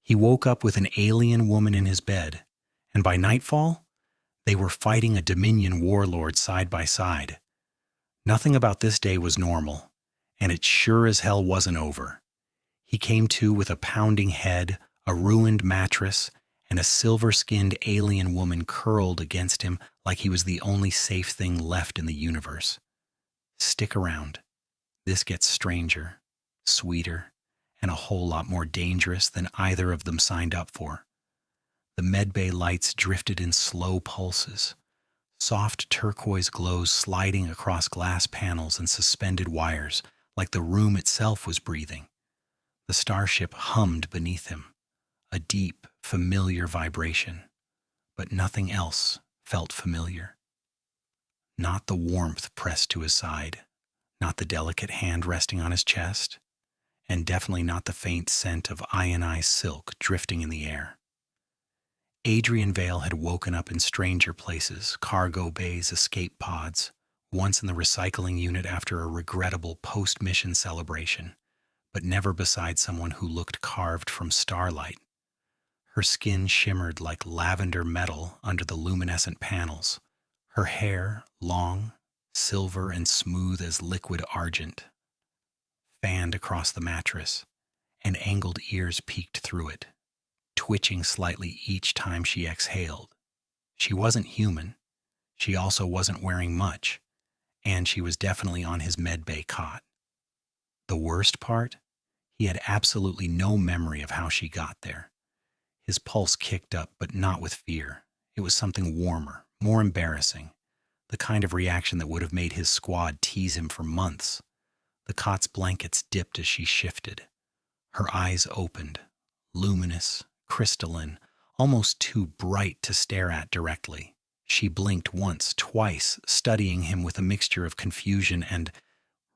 He woke up with an alien woman in his bed, and by nightfall, they were fighting a Dominion warlord side by side. Nothing about this day was normal, and it sure as hell wasn't over. He came to with a pounding head, a ruined mattress, and a silver-skinned alien woman curled against him like he was the only safe thing left in the universe. Stick around. This gets stranger, sweeter, and a whole lot more dangerous than either of them signed up for. The medbay lights drifted in slow pulses, soft turquoise glows sliding across glass panels and suspended wires like the room itself was breathing. The starship hummed beneath him, a deep, familiar vibration, but nothing else felt familiar. Not the warmth pressed to his side, not the delicate hand resting on his chest, and definitely not the faint scent of ionized silk drifting in the air. Adrian Vale had woken up in stranger places, cargo bays, escape pods, once in the recycling unit after a regrettable post-mission celebration, but never beside someone who looked carved from starlight. Her skin shimmered like lavender metal under the luminescent panels, her hair long, silver and smooth as liquid argent, fanned across the mattress, and angled ears peeked through it, twitching slightly each time she exhaled. She wasn't human. She also wasn't wearing much, and she was definitely on his medbay cot. The worst part? He had absolutely no memory of how she got there. His pulse kicked up, but not with fear. It was something warmer, more embarrassing, the kind of reaction that would have made his squad tease him for months. The cot's blankets dipped as she shifted. Her eyes opened, luminous, crystalline, almost too bright to stare at directly. She blinked once, twice, studying him with a mixture of confusion and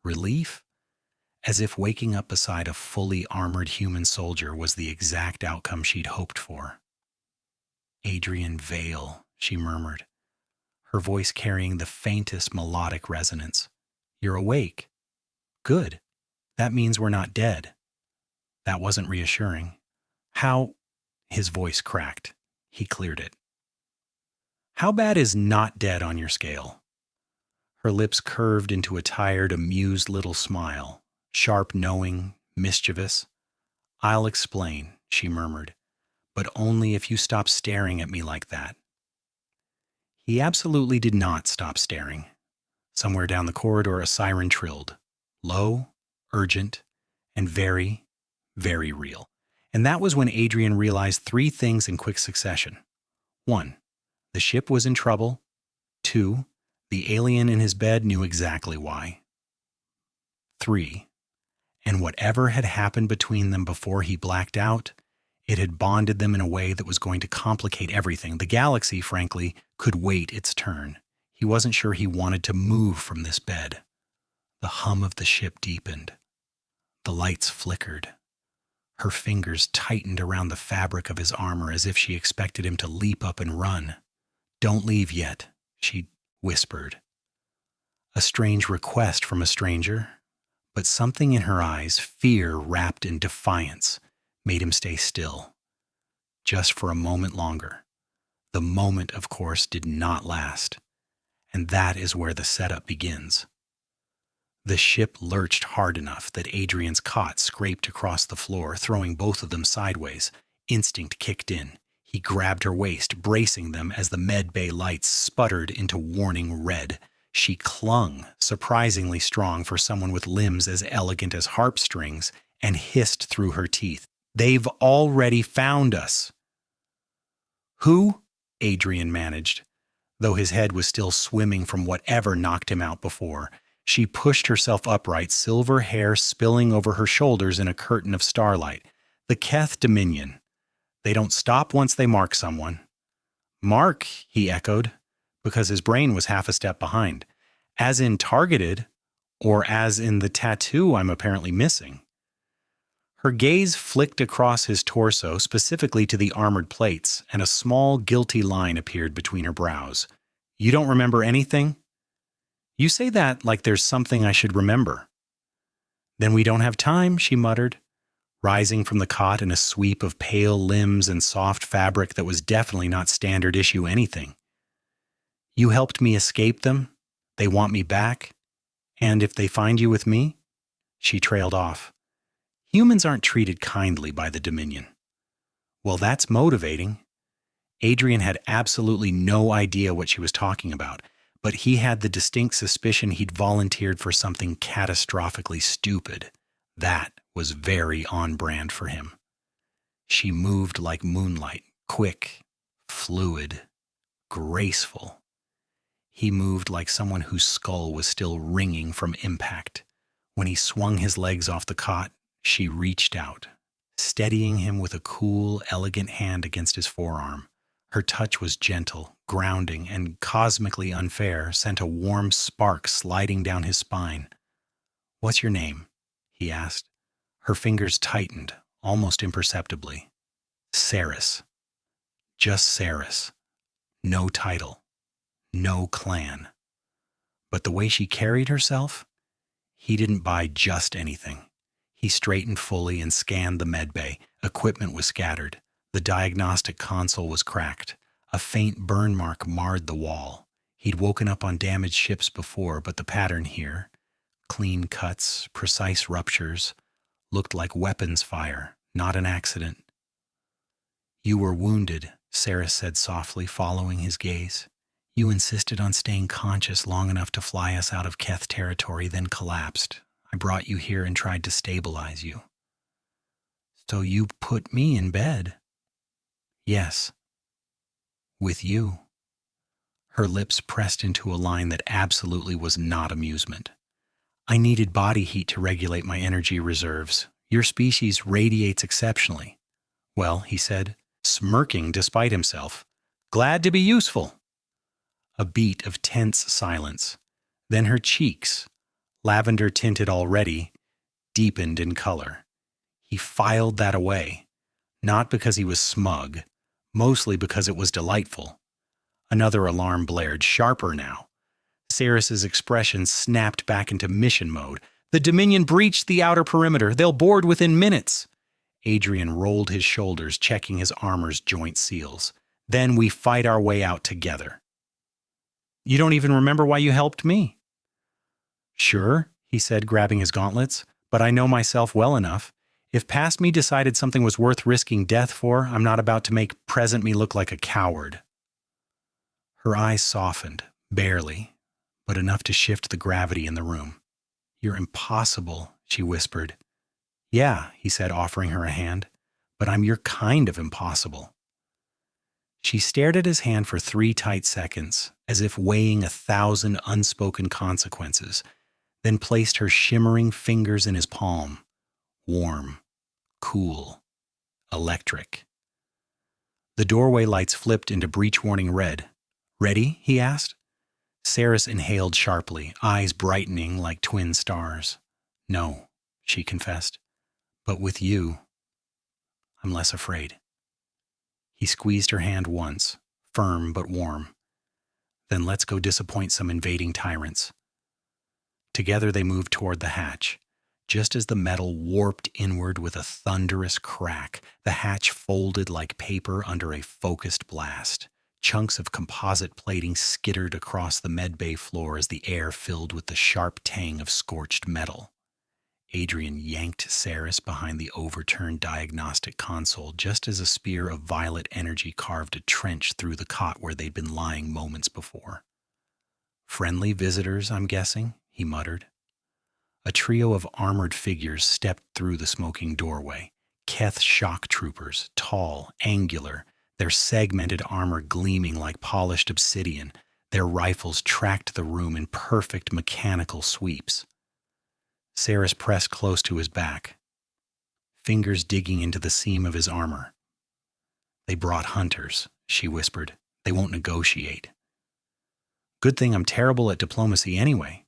relief, as if waking up beside a fully armored human soldier was the exact outcome she'd hoped for. "Adrian Vale," she murmured, her voice carrying the faintest melodic resonance. "You're awake. Good. That means we're not dead." That wasn't reassuring. "How—" His voice cracked. He cleared it. "How bad is not dead on your scale?" Her lips curved into a tired, amused little smile, sharp, knowing, mischievous. "I'll explain," she murmured, "but only if you stop staring at me like that." He absolutely did not stop staring. Somewhere down the corridor, a siren trilled, low, urgent, and very, very real. And that was when Adrian realized three things in quick succession. 1. The ship was in trouble. 2. The alien in his bed knew exactly why. 3. And whatever had happened between them before he blacked out, it had bonded them in a way that was going to complicate everything. The galaxy, frankly, could wait its turn. He wasn't sure he wanted to move from this bed. The hum of the ship deepened. The lights flickered. Her fingers tightened around the fabric of his armor as if she expected him to leap up and run. "Don't leave yet," she whispered. A strange request from a stranger, but something in her eyes, fear wrapped in defiance, made him stay still. Just for a moment longer. The moment, of course, did not last. And that is where the setup begins. The ship lurched hard enough that Adrian's cot scraped across the floor, throwing both of them sideways. Instinct kicked in. He grabbed her waist, bracing them as the med bay lights sputtered into warning red. She clung, surprisingly strong for someone with limbs as elegant as harp strings, and hissed through her teeth. "They've already found us." "Who?" Adrian managed, though his head was still swimming from whatever knocked him out before. She pushed herself upright, silver hair spilling over her shoulders in a curtain of starlight. "The Keth Dominion. They don't stop once they mark someone." "Mark," he echoed, because his brain was half a step behind. "As in targeted, or as in the tattoo I'm apparently missing?" Her gaze flicked across his torso, specifically to the armored plates, and a small, guilty line appeared between her brows. "You don't remember anything?" "You say that like there's something I should remember." "Then we don't have time," she muttered. rising from the cot in a sweep of pale limbs and soft fabric that was definitely not standard issue anything. You helped me escape them. They want me back. And if they find you with me? She trailed off. Humans aren't treated kindly by the Dominion. Well, that's motivating. Adrian had absolutely no idea what she was talking about, but he had the distinct suspicion he'd volunteered for something catastrophically stupid. That was very on brand for him. She moved like moonlight, quick, fluid, graceful. He moved like someone whose skull was still ringing from impact. When he swung his legs off the cot, she reached out, steadying him with a cool, elegant hand against his forearm. Her touch was gentle, grounding, and cosmically unfair, sent a warm spark sliding down his spine. "What's your name?" he asked. Her fingers tightened, almost imperceptibly. Seris. Just Seris. No title. No clan. But the way she carried herself, he didn't buy just anything. He straightened fully and scanned the medbay. Equipment was scattered. The diagnostic console was cracked. A faint burn mark marred the wall. He'd woken up on damaged ships before, but the pattern here, clean cuts, precise ruptures, looked like weapons fire, not an accident. "You were wounded," Seris said softly, following his gaze. "You insisted on staying conscious long enough to fly us out of Keth territory, then collapsed. I brought you here and tried to stabilize you." "So you put me in bed?" "Yes. With you." Her lips pressed into a line that absolutely was not amusement. "I needed body heat to regulate my energy reserves. Your species radiates exceptionally." "Well," he said, smirking despite himself, "glad to be useful." A beat of tense silence. Then her cheeks, lavender tinted already, deepened in color. He filed that away, not because he was smug, mostly because it was delightful. Another alarm blared, sharper now. Seris's expression snapped back into mission mode. "The Dominion breached the outer perimeter. They'll board within minutes." Adrian rolled his shoulders, checking his armor's joint seals. "Then we fight our way out together." "You don't even remember why you helped me?" "Sure," he said, grabbing his gauntlets, "but I know myself well enough. If past me decided something was worth risking death for, I'm not about to make present me look like a coward." Her eyes softened, barely, but enough to shift the gravity in the room. "You're impossible," she whispered. "Yeah," he said, offering her a hand, "but I'm your kind of impossible." She stared at his hand for 3 tight seconds, as if weighing 1,000 unspoken consequences, then placed her shimmering fingers in his palm. Warm, cool, electric. The doorway lights flipped into breach warning red. "Ready?" he asked. Seris inhaled sharply, eyes brightening like twin stars. "No," she confessed, "but with you, I'm less afraid." He squeezed her hand once, firm but warm. "Then let's go disappoint some invading tyrants." Together they moved toward the hatch. Just as the metal warped inward with a thunderous crack, the hatch folded like paper under a focused blast. Chunks of composite plating skittered across the medbay floor as the air filled with the sharp tang of scorched metal. Adrian yanked Seris behind the overturned diagnostic console just as a spear of violet energy carved a trench through the cot where they'd been lying moments before. "Friendly visitors, I'm guessing," he muttered. A trio of armored figures stepped through the smoking doorway. Keth shock troopers, tall, angular, their segmented armor gleaming like polished obsidian. Their rifles tracked the room in perfect mechanical sweeps. Seris pressed close to his back, fingers digging into the seam of his armor. "They brought hunters," she whispered. "They won't negotiate." "Good thing I'm terrible at diplomacy anyway."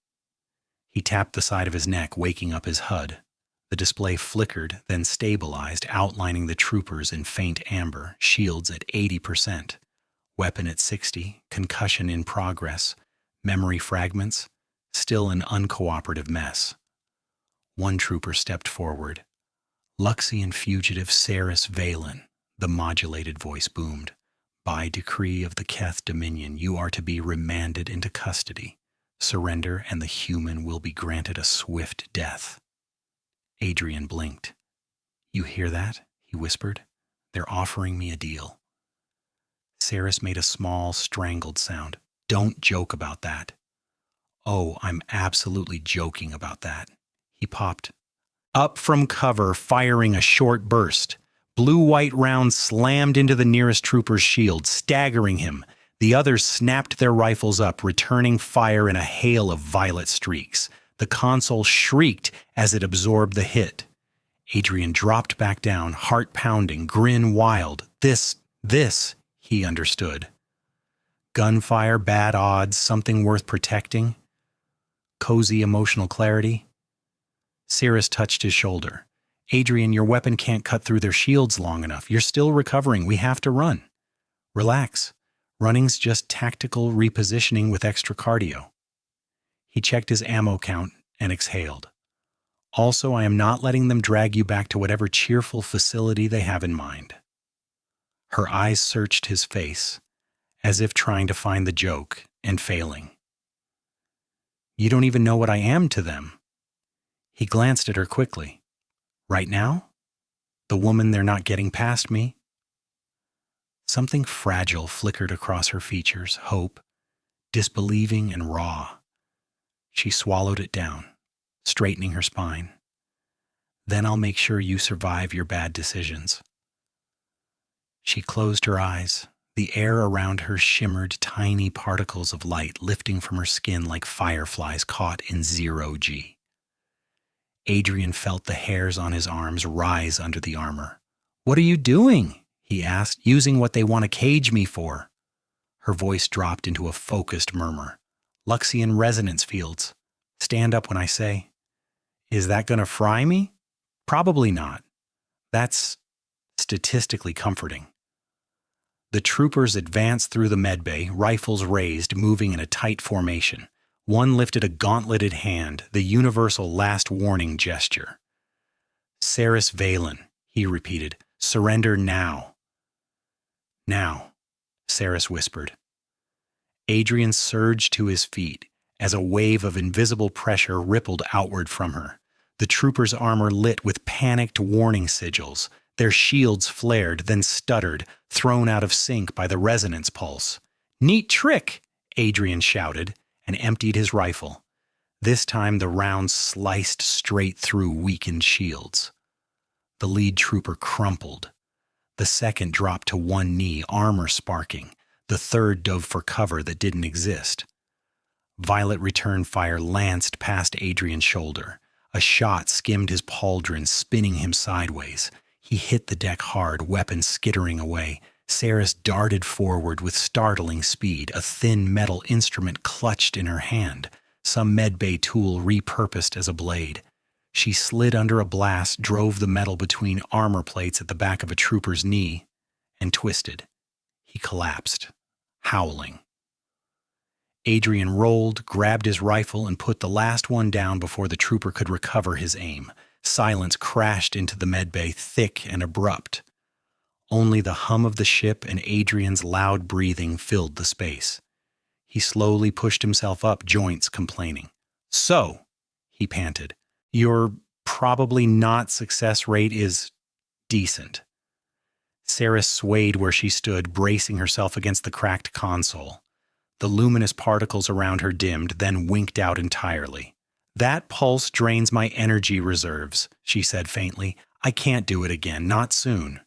He tapped the side of his neck, waking up his HUD. The display flickered, then stabilized, outlining the troopers in faint amber, shields at 80%, weapon at 60, concussion in progress, memory fragments, still an uncooperative mess. One trooper stepped forward. Luxian fugitive Adrian Vale, the modulated voice boomed. By decree of the Keth Dominion, you are to be remanded into custody. Surrender, and the human will be granted a swift death. Adrian blinked. You hear that? He whispered. They're offering me a deal. Seris made a small, strangled sound. Don't joke about that. Oh, I'm absolutely joking about that. He popped up from cover, firing a short burst. Blue-white rounds slammed into the nearest trooper's shield, staggering him. The others snapped their rifles up, returning fire in a hail of violet streaks. The console shrieked as it absorbed the hit. Adrian dropped back down, heart pounding, grin wild. This, he understood. Gunfire, bad odds, something worth protecting. Cozy emotional clarity. Seris touched his shoulder. Adrian, your weapon can't cut through their shields long enough. You're still recovering. We have to run. Relax. Running's just tactical repositioning with extra cardio. He checked his ammo count and exhaled. Also, I am not letting them drag you back to whatever cheerful facility they have in mind. Her eyes searched his face, as if trying to find the joke and failing. You don't even know what I am to them. He glanced at her quickly. Right now? The woman they're not getting past me? Something fragile flickered across her features, hope, disbelieving and raw. She swallowed it down, straightening her spine. Then I'll make sure you survive your bad decisions. She closed her eyes. The air around her shimmered tiny particles of light lifting from her skin like fireflies caught in zero-G. Adrian felt the hairs on his arms rise under the armor. What are you doing? He asked, using what they want to cage me for. Her voice dropped into a focused murmur. Luxian resonance fields. Stand up when I say. Is that going to fry me? Probably not. That's statistically comforting. The troopers advanced through the medbay, rifles raised, moving in a tight formation. One lifted a gauntleted hand, the universal last warning gesture. Adrian Vale, he repeated. Surrender now. Now, Seris whispered. Adrian surged to his feet as a wave of invisible pressure rippled outward from her. The trooper's armor lit with panicked warning sigils. Their shields flared, then stuttered, thrown out of sync by the resonance pulse. Neat trick, Adrian shouted, and emptied his rifle. This time the rounds sliced straight through weakened shields. The lead trooper crumpled. The second dropped to one knee, armor sparking. The third dove for cover that didn't exist. Violet return fire lanced past Adrian's shoulder. A shot skimmed his pauldron, spinning him sideways. He hit the deck hard, weapon skittering away. Seris darted forward with startling speed, a thin metal instrument clutched in her hand, some medbay tool repurposed as a blade. She slid under a blast, drove the metal between armor plates at the back of a trooper's knee, and twisted. He collapsed, howling. Adrian rolled, grabbed his rifle, and put the last one down before the trooper could recover his aim. Silence crashed into the medbay, thick and abrupt. Only the hum of the ship and Adrian's loud breathing filled the space. He slowly pushed himself up, joints complaining. So, he panted, your probably not success rate is decent. Seris swayed where she stood, bracing herself against the cracked console. The luminous particles around her dimmed, then winked out entirely. That pulse drains my energy reserves, she said faintly. I can't do it again, not soon.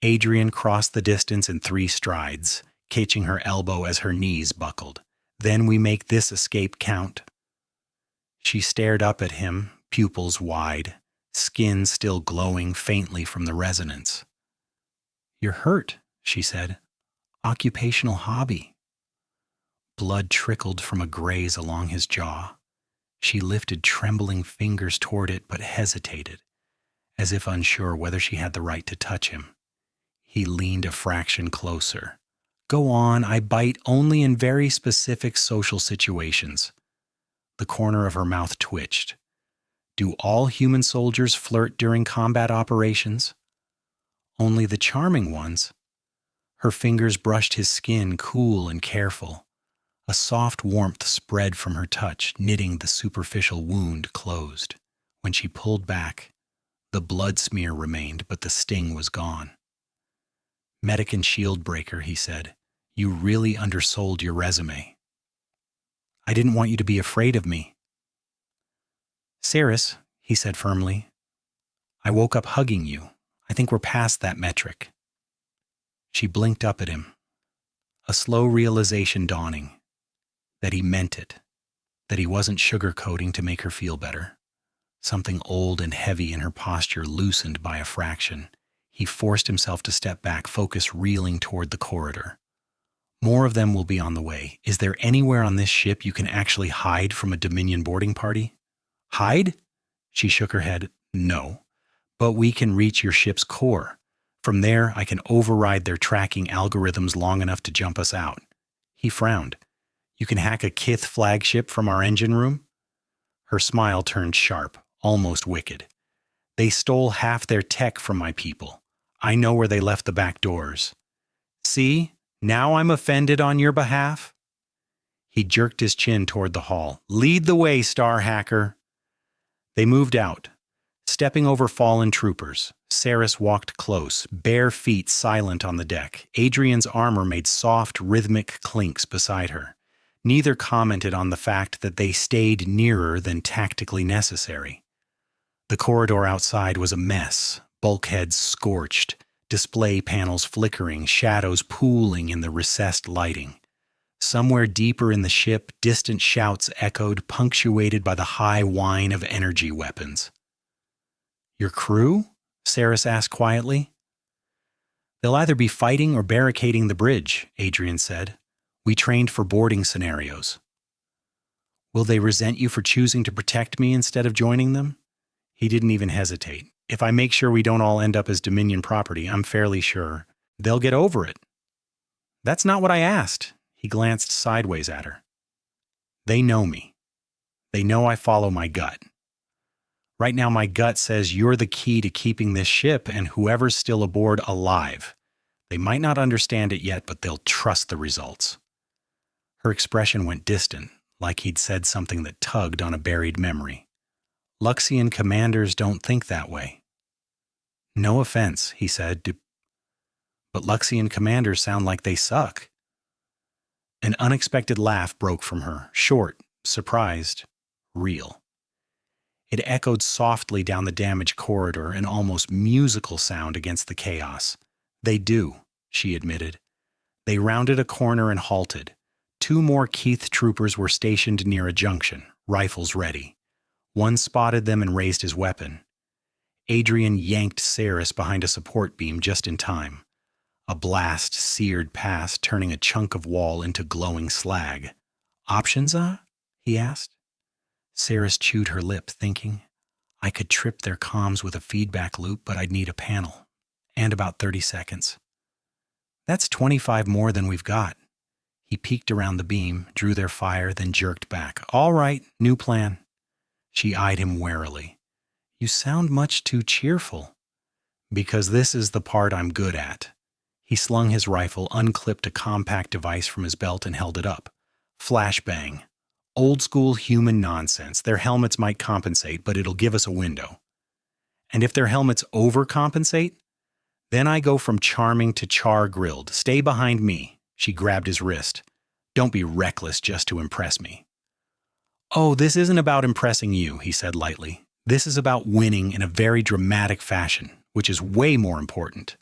Adrian crossed the distance in 3 strides, catching her elbow as her knees buckled. Then we make this escape count. She stared up at him, pupils wide, skin still glowing faintly from the resonance. You're hurt, she said. Occupational hobby. Blood trickled from a graze along his jaw. She lifted trembling fingers toward it but hesitated, as if unsure whether she had the right to touch him. He leaned a fraction closer. Go on, I bite only in very specific social situations. The corner of her mouth twitched. Do all human soldiers flirt during combat operations? Only the charming ones. Her fingers brushed his skin, cool and careful. A soft warmth spread from her touch, knitting the superficial wound closed. When she pulled back, the blood smear remained, but the sting was gone. Medic and shield breaker, he said. You really undersold your resume. I didn't want you to be afraid of me. Seris, he said firmly, I woke up hugging you. I think we're past that metric. She blinked up at him, a slow realization dawning that he meant it, that he wasn't sugarcoating to make her feel better. Something old and heavy in her posture loosened by a fraction. He forced himself to step back, focus reeling toward the corridor. More of them will be on the way. Is there anywhere on this ship you can actually hide from a Dominion boarding party? Hide? She shook her head. No. But we can reach your ship's core. From there, I can override their tracking algorithms long enough to jump us out. He frowned. You can hack a Kith flagship from our engine room? Her smile turned sharp, almost wicked. They stole half their tech from my people. I know where they left the back doors. See, now I'm offended on your behalf? He jerked his chin toward the hall. Lead the way, Star Hacker. They moved out, stepping over fallen troopers. Seris walked close, bare feet silent on the deck. Adrian's armor made soft, rhythmic clinks beside her. Neither commented on the fact that they stayed nearer than tactically necessary. The corridor outside was a mess, bulkheads scorched, display panels flickering, shadows pooling in the recessed lighting. Somewhere deeper in the ship, distant shouts echoed, punctuated by the high whine of energy weapons. Your crew? Seris asked quietly. They'll either be fighting or barricading the bridge, Adrian said. We trained for boarding scenarios. Will they resent you for choosing to protect me instead of joining them? He didn't even hesitate. If I make sure we don't all end up as Dominion property, I'm fairly sure they'll get over it. That's not what I asked. He glanced sideways at her. They know me. They know I follow my gut. Right now, my gut says you're the key to keeping this ship and whoever's still aboard alive. They might not understand it yet, but they'll trust the results. Her expression went distant, like he'd said something that tugged on a buried memory. Luxian commanders don't think that way. No offense, he said, but Luxian commanders sound like they suck. An unexpected laugh broke from her, short, surprised, real. It echoed softly down the damaged corridor, an almost musical sound against the chaos. They do, she admitted. They rounded a corner and halted. 2 more Keth troopers were stationed near a junction, rifles ready. One spotted them and raised his weapon. Adrian yanked Seris behind a support beam just in time. A blast seared past, turning a chunk of wall into glowing slag. Options, he asked. Seris chewed her lip, thinking, I could trip their comms with a feedback loop, but I'd need a panel. And about 30 seconds. That's 25 more than we've got. He peeked around the beam, drew their fire, then jerked back. All right, new plan. She eyed him warily. You sound much too cheerful. Because this is the part I'm good at. He slung his rifle, unclipped a compact device from his belt and held it up. Flashbang. Old school human nonsense. Their helmets might compensate, but it'll give us a window. And if their helmets overcompensate, then I go from charming to char-grilled. Stay behind me. She grabbed his wrist. Don't be reckless just to impress me. Oh, this isn't about impressing you, he said lightly. This is about winning in a very dramatic fashion, which is way more important.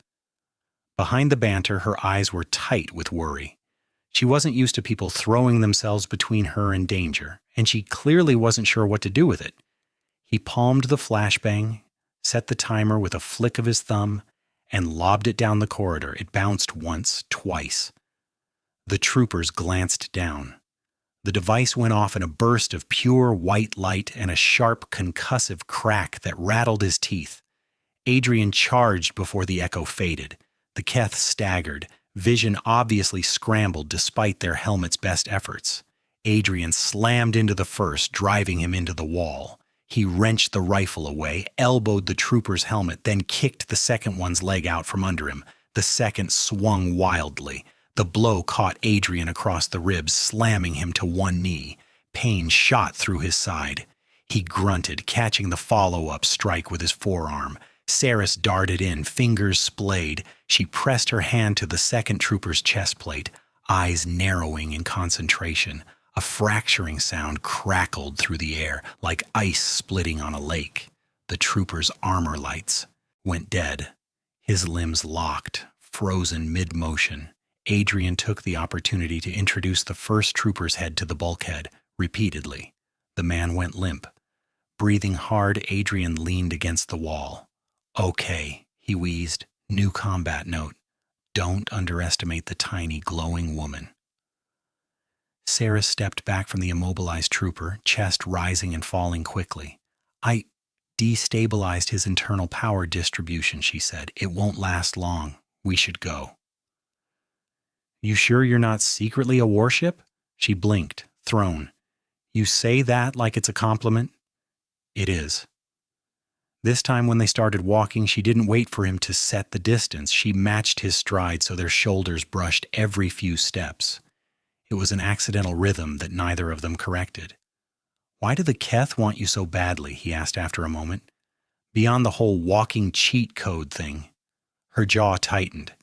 Behind the banter, her eyes were tight with worry. She wasn't used to people throwing themselves between her and danger, and she clearly wasn't sure what to do with it. He palmed the flashbang, set the timer with a flick of his thumb, and lobbed it down the corridor. It bounced once, twice. The troopers glanced down. The device went off in a burst of pure white light and a sharp, concussive crack that rattled his teeth. Adrian charged before the echo faded. The Keth staggered. Vision obviously scrambled despite their helmet's best efforts. Adrian slammed into the first, driving him into the wall. He wrenched the rifle away, elbowed the trooper's helmet, then kicked the second one's leg out from under him. The second swung wildly. The blow caught Adrian across the ribs, slamming him to one knee. Pain shot through his side. He grunted, catching the follow-up strike with his forearm. Seris darted in, fingers splayed. She pressed her hand to the second trooper's chest plate, eyes narrowing in concentration. A fracturing sound crackled through the air, like ice splitting on a lake. The trooper's armor lights went dead. His limbs locked, frozen mid-motion. Adrian took the opportunity to introduce the first trooper's head to the bulkhead, repeatedly. The man went limp. Breathing hard, Adrian leaned against the wall. "Okay," he wheezed. New combat note. "Don't underestimate the tiny, glowing woman." Seris stepped back from the immobilized trooper, chest rising and falling quickly. "I destabilized his internal power distribution," she said. "It won't last long. We should go." "You sure you're not secretly a warship?" She blinked, thrown. "You say that like it's a compliment?" "It is." This time when they started walking, she didn't wait for him to set the distance. She matched his stride so their shoulders brushed every few steps. It was an accidental rhythm that neither of them corrected. "Why do the Keth want you so badly?" he asked after a moment. "Beyond the whole walking cheat code thing." Her jaw tightened.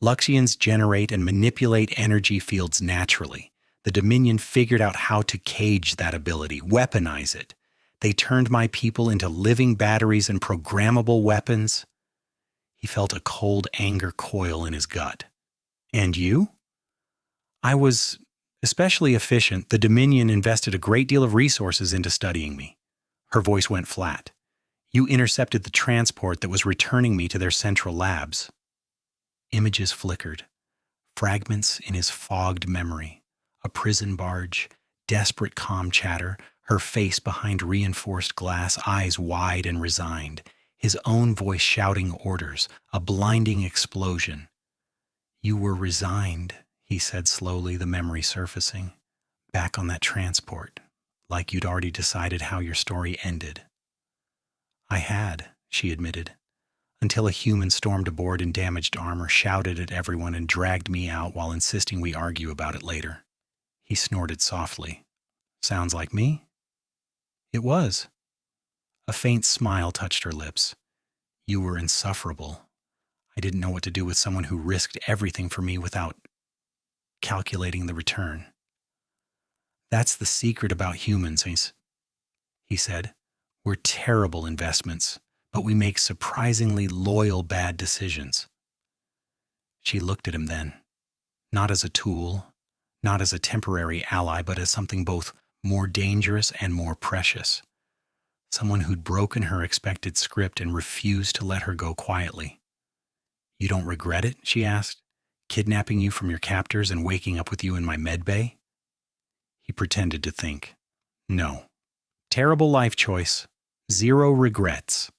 Luxians generate and manipulate energy fields naturally. The Dominion figured out how to cage that ability, weaponize it. They turned my people into living batteries and programmable weapons. He felt a cold anger coil in his gut. "And you?" "I was especially efficient. The Dominion invested a great deal of resources into studying me." Her voice went flat. "You intercepted the transport that was returning me to their central labs." Images flickered. Fragments in his fogged memory. A prison barge, desperate comm chatter, her face behind reinforced glass, eyes wide and resigned. His own voice shouting orders, a blinding explosion. "You were resigned," he said slowly, the memory surfacing. "Back on that transport, like you'd already decided how your story ended." "I had," she admitted, "until a human stormed aboard in damaged armor, shouted at everyone, and dragged me out while insisting we argue about it later." He snorted softly. "Sounds like me?" "It was." A faint smile touched her lips. "You were insufferable. I didn't know what to do with someone who risked everything for me without calculating the return." "That's the secret about humans," he said. "We're terrible investments, but we make surprisingly loyal bad decisions." She looked at him then, not as a tool, not as a temporary ally, but as something both more dangerous and more precious. Someone who'd broken her expected script and refused to let her go quietly. "You don't regret it?" she asked. "Kidnapping you from your captors and waking up with you in my med bay?" He pretended to think. "No. Terrible life choice. Zero regrets."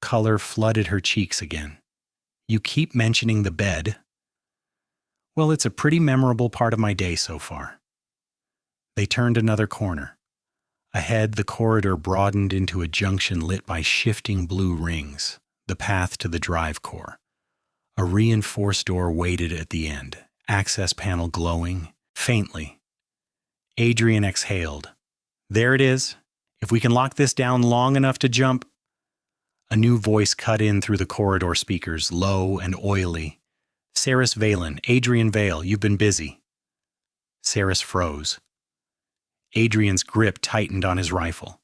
Color flooded her cheeks again. "You keep mentioning the bed." "Well, it's a pretty memorable part of my day so far." They turned another corner. Ahead, the corridor broadened into a junction lit by shifting blue rings, the path to the drive core. A reinforced door waited at the end, access panel glowing, faintly. Adrian exhaled. "There it is. If we can lock this down long enough to jump." A new voice cut in through the corridor speakers, low and oily. "Seris Valen, Adrian Vale, you've been busy." Seris froze. Adrian's grip tightened on his rifle.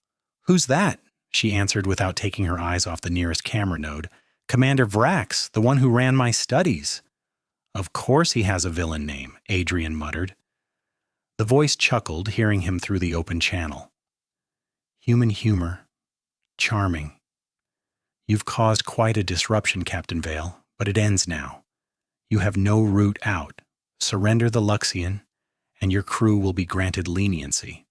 "Who's that?" she answered without taking her eyes off the nearest camera node. "Commander Vrax, the one who ran my studies." "Of course he has a villain name," Adrian muttered. The voice chuckled, hearing him through the open channel. "Human humor. Charming. You've caused quite a disruption, Captain Vale, but it ends now. You have no route out. Surrender the Luxian, and your crew will be granted leniency."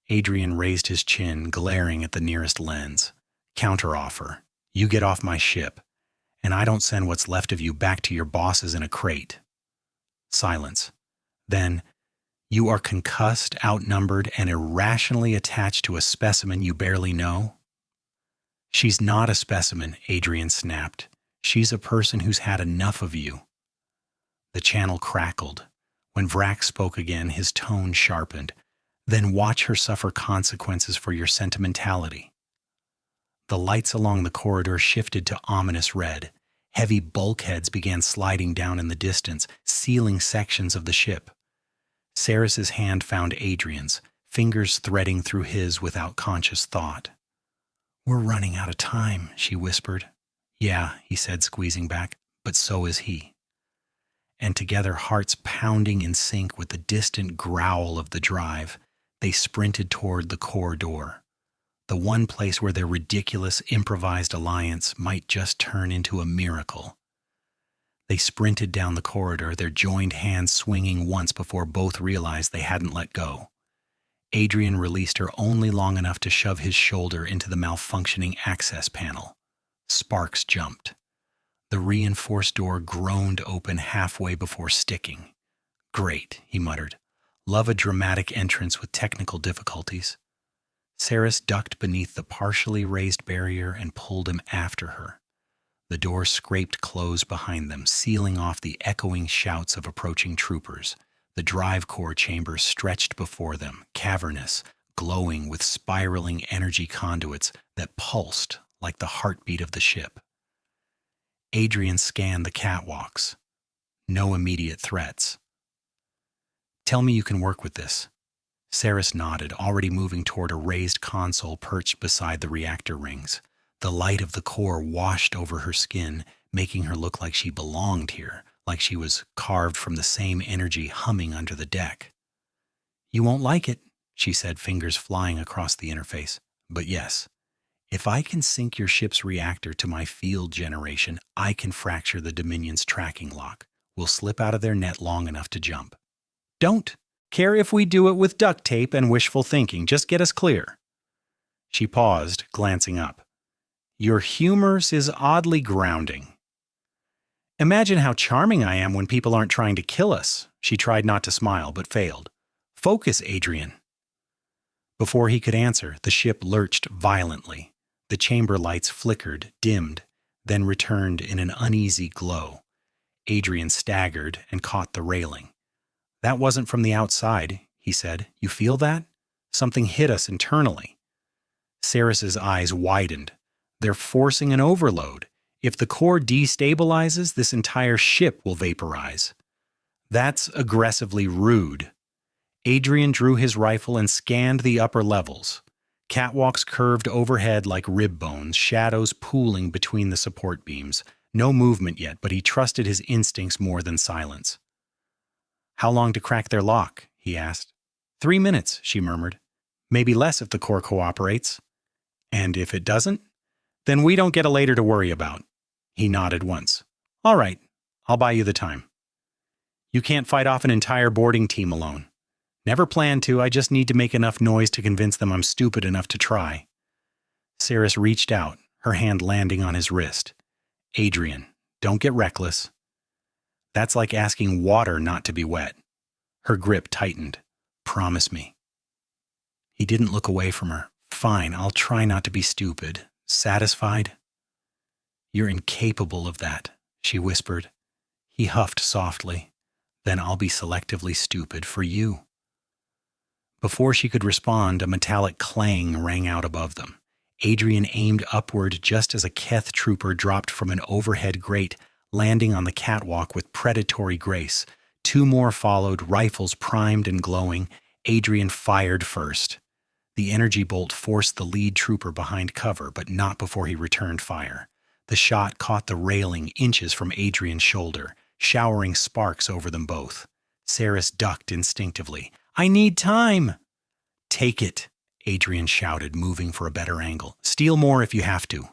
Adrian raised his chin, glaring at the nearest lens. "Counteroffer. You get off my ship, and I don't send what's left of you back to your bosses in a crate." Silence. Then, You are concussed, outnumbered, and irrationally attached to a specimen you barely know? She's not a specimen, Adrian snapped. She's a person who's had enough of you. The channel crackled. When Vrack spoke again, his tone sharpened. Then watch her suffer consequences for your sentimentality. The lights along the corridor shifted to ominous red. Heavy bulkheads began sliding down in the distance, sealing sections of the ship. Seris's hand found Adrian's, fingers threading through his without conscious thought. "We're running out of time," she whispered. "Yeah," he said, squeezing back, "but so is he." And together, hearts pounding in sync with the distant growl of the drive, they sprinted toward the core door, the one place where their ridiculous improvised alliance might just turn into a miracle. They sprinted down the corridor, their joined hands swinging once before both realized they hadn't let go. Adrian released her only long enough to shove his shoulder into the malfunctioning access panel. Sparks jumped. The reinforced door groaned open halfway before sticking. "Great," he muttered. "Love a dramatic entrance with technical difficulties." Seris ducked beneath the partially raised barrier and pulled him after her. The door scraped closed behind them, sealing off the echoing shouts of approaching troopers. The drive core chamber stretched before them, cavernous, glowing with spiraling energy conduits that pulsed like the heartbeat of the ship. Adrian scanned the catwalks. No immediate threats. "Tell me you can work with this." Seris nodded, already moving toward a raised console perched beside the reactor rings. The light of the core washed over her skin, making her look like she belonged here, like she was carved from the same energy humming under the deck. "You won't like it," she said, fingers flying across the interface. "But yes, if I can sync your ship's reactor to my field generation, I can fracture the Dominion's tracking lock. We'll slip out of their net long enough to jump." "Don't care if we do it with duct tape and wishful thinking. Just get us clear." She paused, glancing up. "Your humors is oddly grounding." "Imagine how charming I am when people aren't trying to kill us." She tried not to smile, but failed. "Focus, Adrian." Before he could answer, the ship lurched violently. The chamber lights flickered, dimmed, then returned in an uneasy glow. Adrian staggered and caught the railing. "That wasn't from the outside," he said. "You feel that? Something hit us internally." Seris's eyes widened. "They're forcing an overload. If the core destabilizes, this entire ship will vaporize." "That's aggressively rude." Adrian drew his rifle and scanned the upper levels. Catwalks curved overhead like rib bones, shadows pooling between the support beams. No movement yet, but he trusted his instincts more than silence. "How long to crack their lock?" he asked. 3 minutes, she murmured. "Maybe less if the core cooperates." "And if it doesn't? Then we don't get a later to worry about." He nodded once. "All right, I'll buy you the time." "You can't fight off an entire boarding team alone." "Never planned to. I just need to make enough noise to convince them I'm stupid enough to try." Seris reached out, her hand landing on his wrist. "Adrian, don't get reckless." "That's like asking water not to be wet." Her grip tightened. "Promise me." He didn't look away from her. "Fine, I'll try not to be stupid. Satisfied?" "You're incapable of that," she whispered. He huffed softly. "Then I'll be selectively stupid for you." Before she could respond, a metallic clang rang out above them. Adrian aimed upward just as a Keth trooper dropped from an overhead grate, landing on the catwalk with predatory grace. 2 more followed, rifles primed and glowing. Adrian fired first. The energy bolt forced the lead trooper behind cover, but not before he returned fire. The shot caught the railing inches from Adrian's shoulder, showering sparks over them both. Seris ducked instinctively. "I need time." "Take it," Adrian shouted, moving for a better angle. "Steal more if you have to."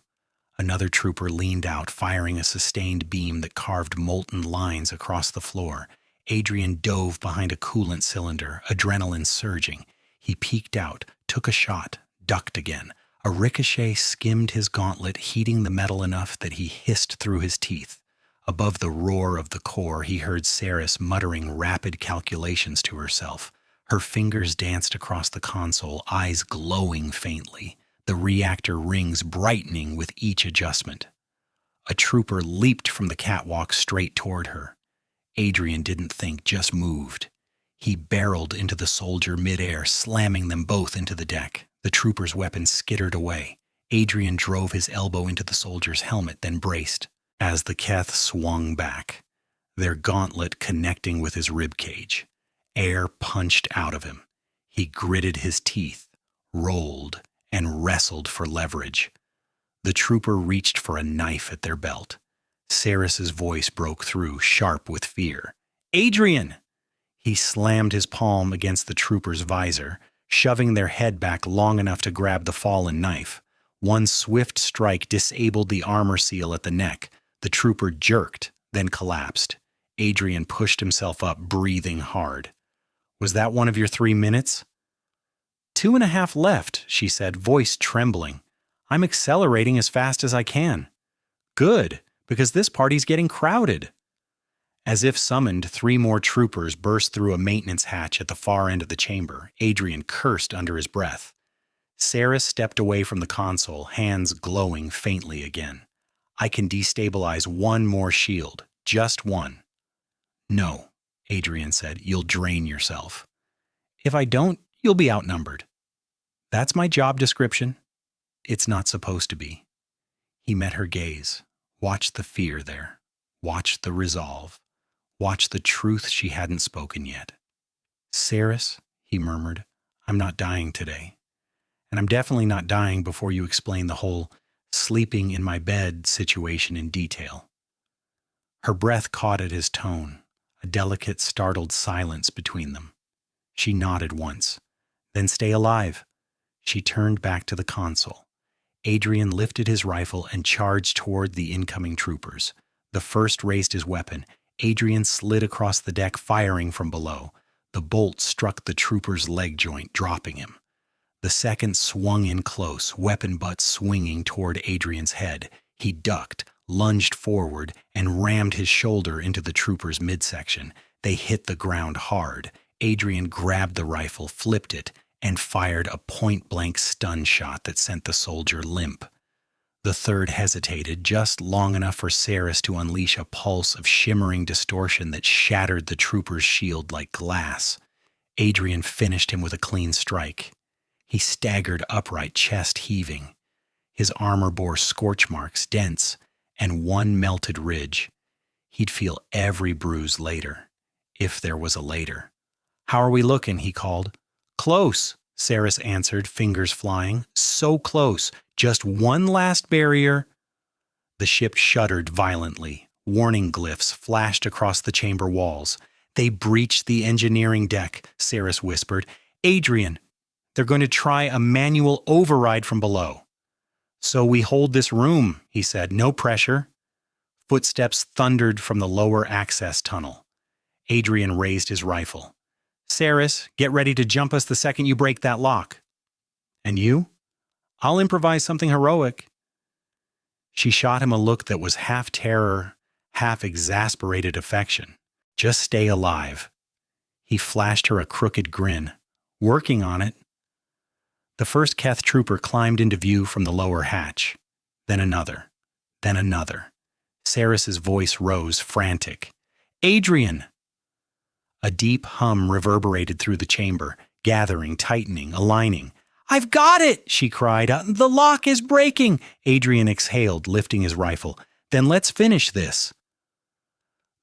Another trooper leaned out, firing a sustained beam that carved molten lines across the floor. Adrian dove behind a coolant cylinder, adrenaline surging. He peeked out, took a shot, ducked again. A ricochet skimmed his gauntlet, heating the metal enough that he hissed through his teeth. Above the roar of the core, he heard Seris muttering rapid calculations to herself. Her fingers danced across the console, eyes glowing faintly, the reactor rings brightening with each adjustment. A trooper leaped from the catwalk straight toward her. Adrian didn't think, just moved. He barreled into the soldier midair, slamming them both into the deck. The trooper's weapon skittered away. Adrian drove his elbow into the soldier's helmet, then braced. As the Keth swung back, their gauntlet connecting with his ribcage, air punched out of him. He gritted his teeth, rolled, and wrestled for leverage. The trooper reached for a knife at their belt. Seris's voice broke through, sharp with fear. "Adrian!" He slammed his palm against the trooper's visor, shoving their head back long enough to grab the fallen knife. One swift strike disabled the armor seal at the neck. The trooper jerked, then collapsed. Adrian pushed himself up, breathing hard. "Was that one of your 3 minutes?" 2.5 left, she said, voice trembling. "I'm accelerating as fast as I can." "Good, because this party's getting crowded." As if summoned, 3 more troopers burst through a maintenance hatch at the far end of the chamber. Adrian cursed under his breath. Seris stepped away from the console, hands glowing faintly again. "I can destabilize 1 more shield, just 1. "No," Adrian said, "you'll drain yourself." "If I don't, you'll be outnumbered." "That's my job description." "It's not supposed to be." He met her gaze, watched the fear there, watched the resolve, watched the truth she hadn't spoken yet. "Seris," he murmured, "I'm not dying today. And I'm definitely not dying before you explain the whole sleeping in my bed situation in detail." Her breath caught at his tone, a delicate, startled silence between them. She nodded once. "Then stay alive." She turned back to the console. Adrian lifted his rifle and charged toward the incoming troopers. The first raised his weapon. Adrian slid across the deck, firing from below. The bolt struck the trooper's leg joint, dropping him. The second swung in close, weapon butt swinging toward Adrian's head. He ducked, lunged forward, and rammed his shoulder into the trooper's midsection. They hit the ground hard. Adrian grabbed the rifle, flipped it, and fired a point-blank stun shot that sent the soldier limp. The third hesitated, just long enough for Seris to unleash a pulse of shimmering distortion that shattered the trooper's shield like glass. Adrian finished him with a clean strike. He staggered upright, chest heaving. His armor bore scorch marks, dents, and 1 melted ridge. He'd feel every bruise later, if there was a later. "How are we looking?" he called. "Close," Seris answered, fingers flying. "So close. Just 1 last barrier." The ship shuddered violently. Warning glyphs flashed across the chamber walls. "They breached the engineering deck," Seris whispered. "Adrian, they're going to try a manual override from below." "So we hold this room," he said. "No pressure." Footsteps thundered from the lower access tunnel. Adrian raised his rifle. "Seris, get ready to jump us the second you break that lock." "And you?" "I'll improvise something heroic." She shot him a look that was half terror, half exasperated affection. "Just stay alive." He flashed her a crooked grin. "Working on it." The first Keth trooper climbed into view from the lower hatch. Then another. Then another. Seris's voice rose, frantic. "Adrian!" A deep hum reverberated through the chamber, gathering, tightening, aligning. "I've got it!" she cried. "The lock is breaking!" Adrian exhaled, lifting his rifle. "Then let's finish this."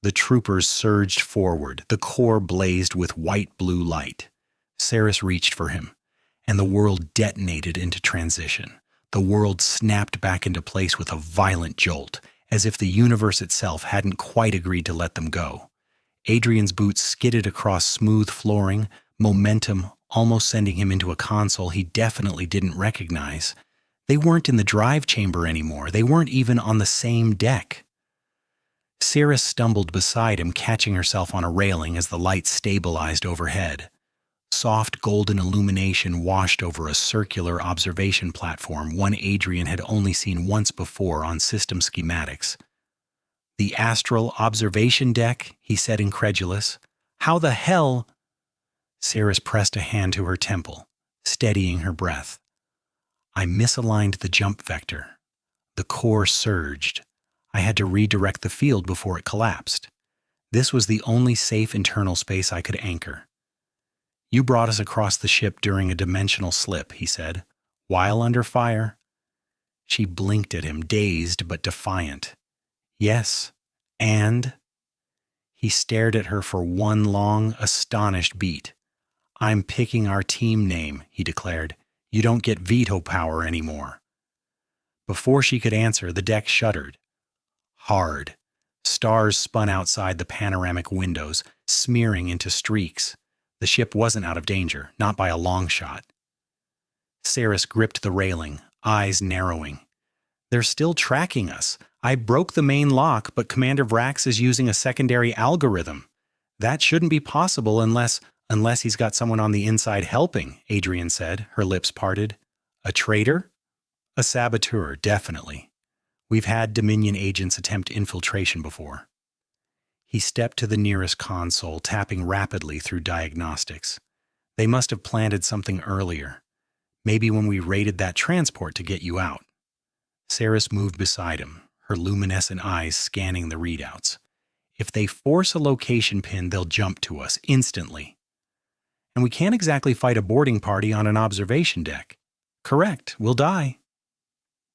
The troopers surged forward. The core blazed with white-blue light. Seris reached for him, and the world detonated into transition. The world snapped back into place with a violent jolt, as if the universe itself hadn't quite agreed to let them go. Adrian's boots skidded across smooth flooring, momentum almost sending him into a console he definitely didn't recognize. They weren't in the drive chamber anymore. They weren't even on the same deck. Seris stumbled beside him, catching herself on a railing as the light stabilized overhead. Soft golden illumination washed over a circular observation platform, one Adrian had only seen once before on system schematics. "The astral observation deck?" he said, incredulous. "How the hell?" Seris pressed a hand to her temple, steadying her breath. I misaligned the jump vector. The core surged. I had to redirect the field before it collapsed. This was the only safe internal space I could anchor. You brought us across the ship during a dimensional slip, he said, while under fire. She blinked at him, dazed but defiant. Yes, and? He stared at her for one long, astonished beat. I'm picking our team name, he declared. You don't get veto power anymore. Before she could answer, the deck shuddered. Hard. Stars spun outside the panoramic windows, smearing into streaks. The ship wasn't out of danger, not by a long shot. Seris gripped the railing, eyes narrowing. They're still tracking us. I broke the main lock, but Commander Vrax is using a secondary algorithm. That shouldn't be possible unless he's got someone on the inside helping, Adrian said, her lips parted. A traitor? A saboteur, definitely. We've had Dominion agents attempt infiltration before. He stepped to the nearest console, tapping rapidly through diagnostics. They must have planted something earlier. Maybe when we raided that transport to get you out. Seris moved beside him, her luminescent eyes scanning the readouts. If they force a location pin, they'll jump to us instantly. And we can't exactly fight a boarding party on an observation deck. Correct, we'll die.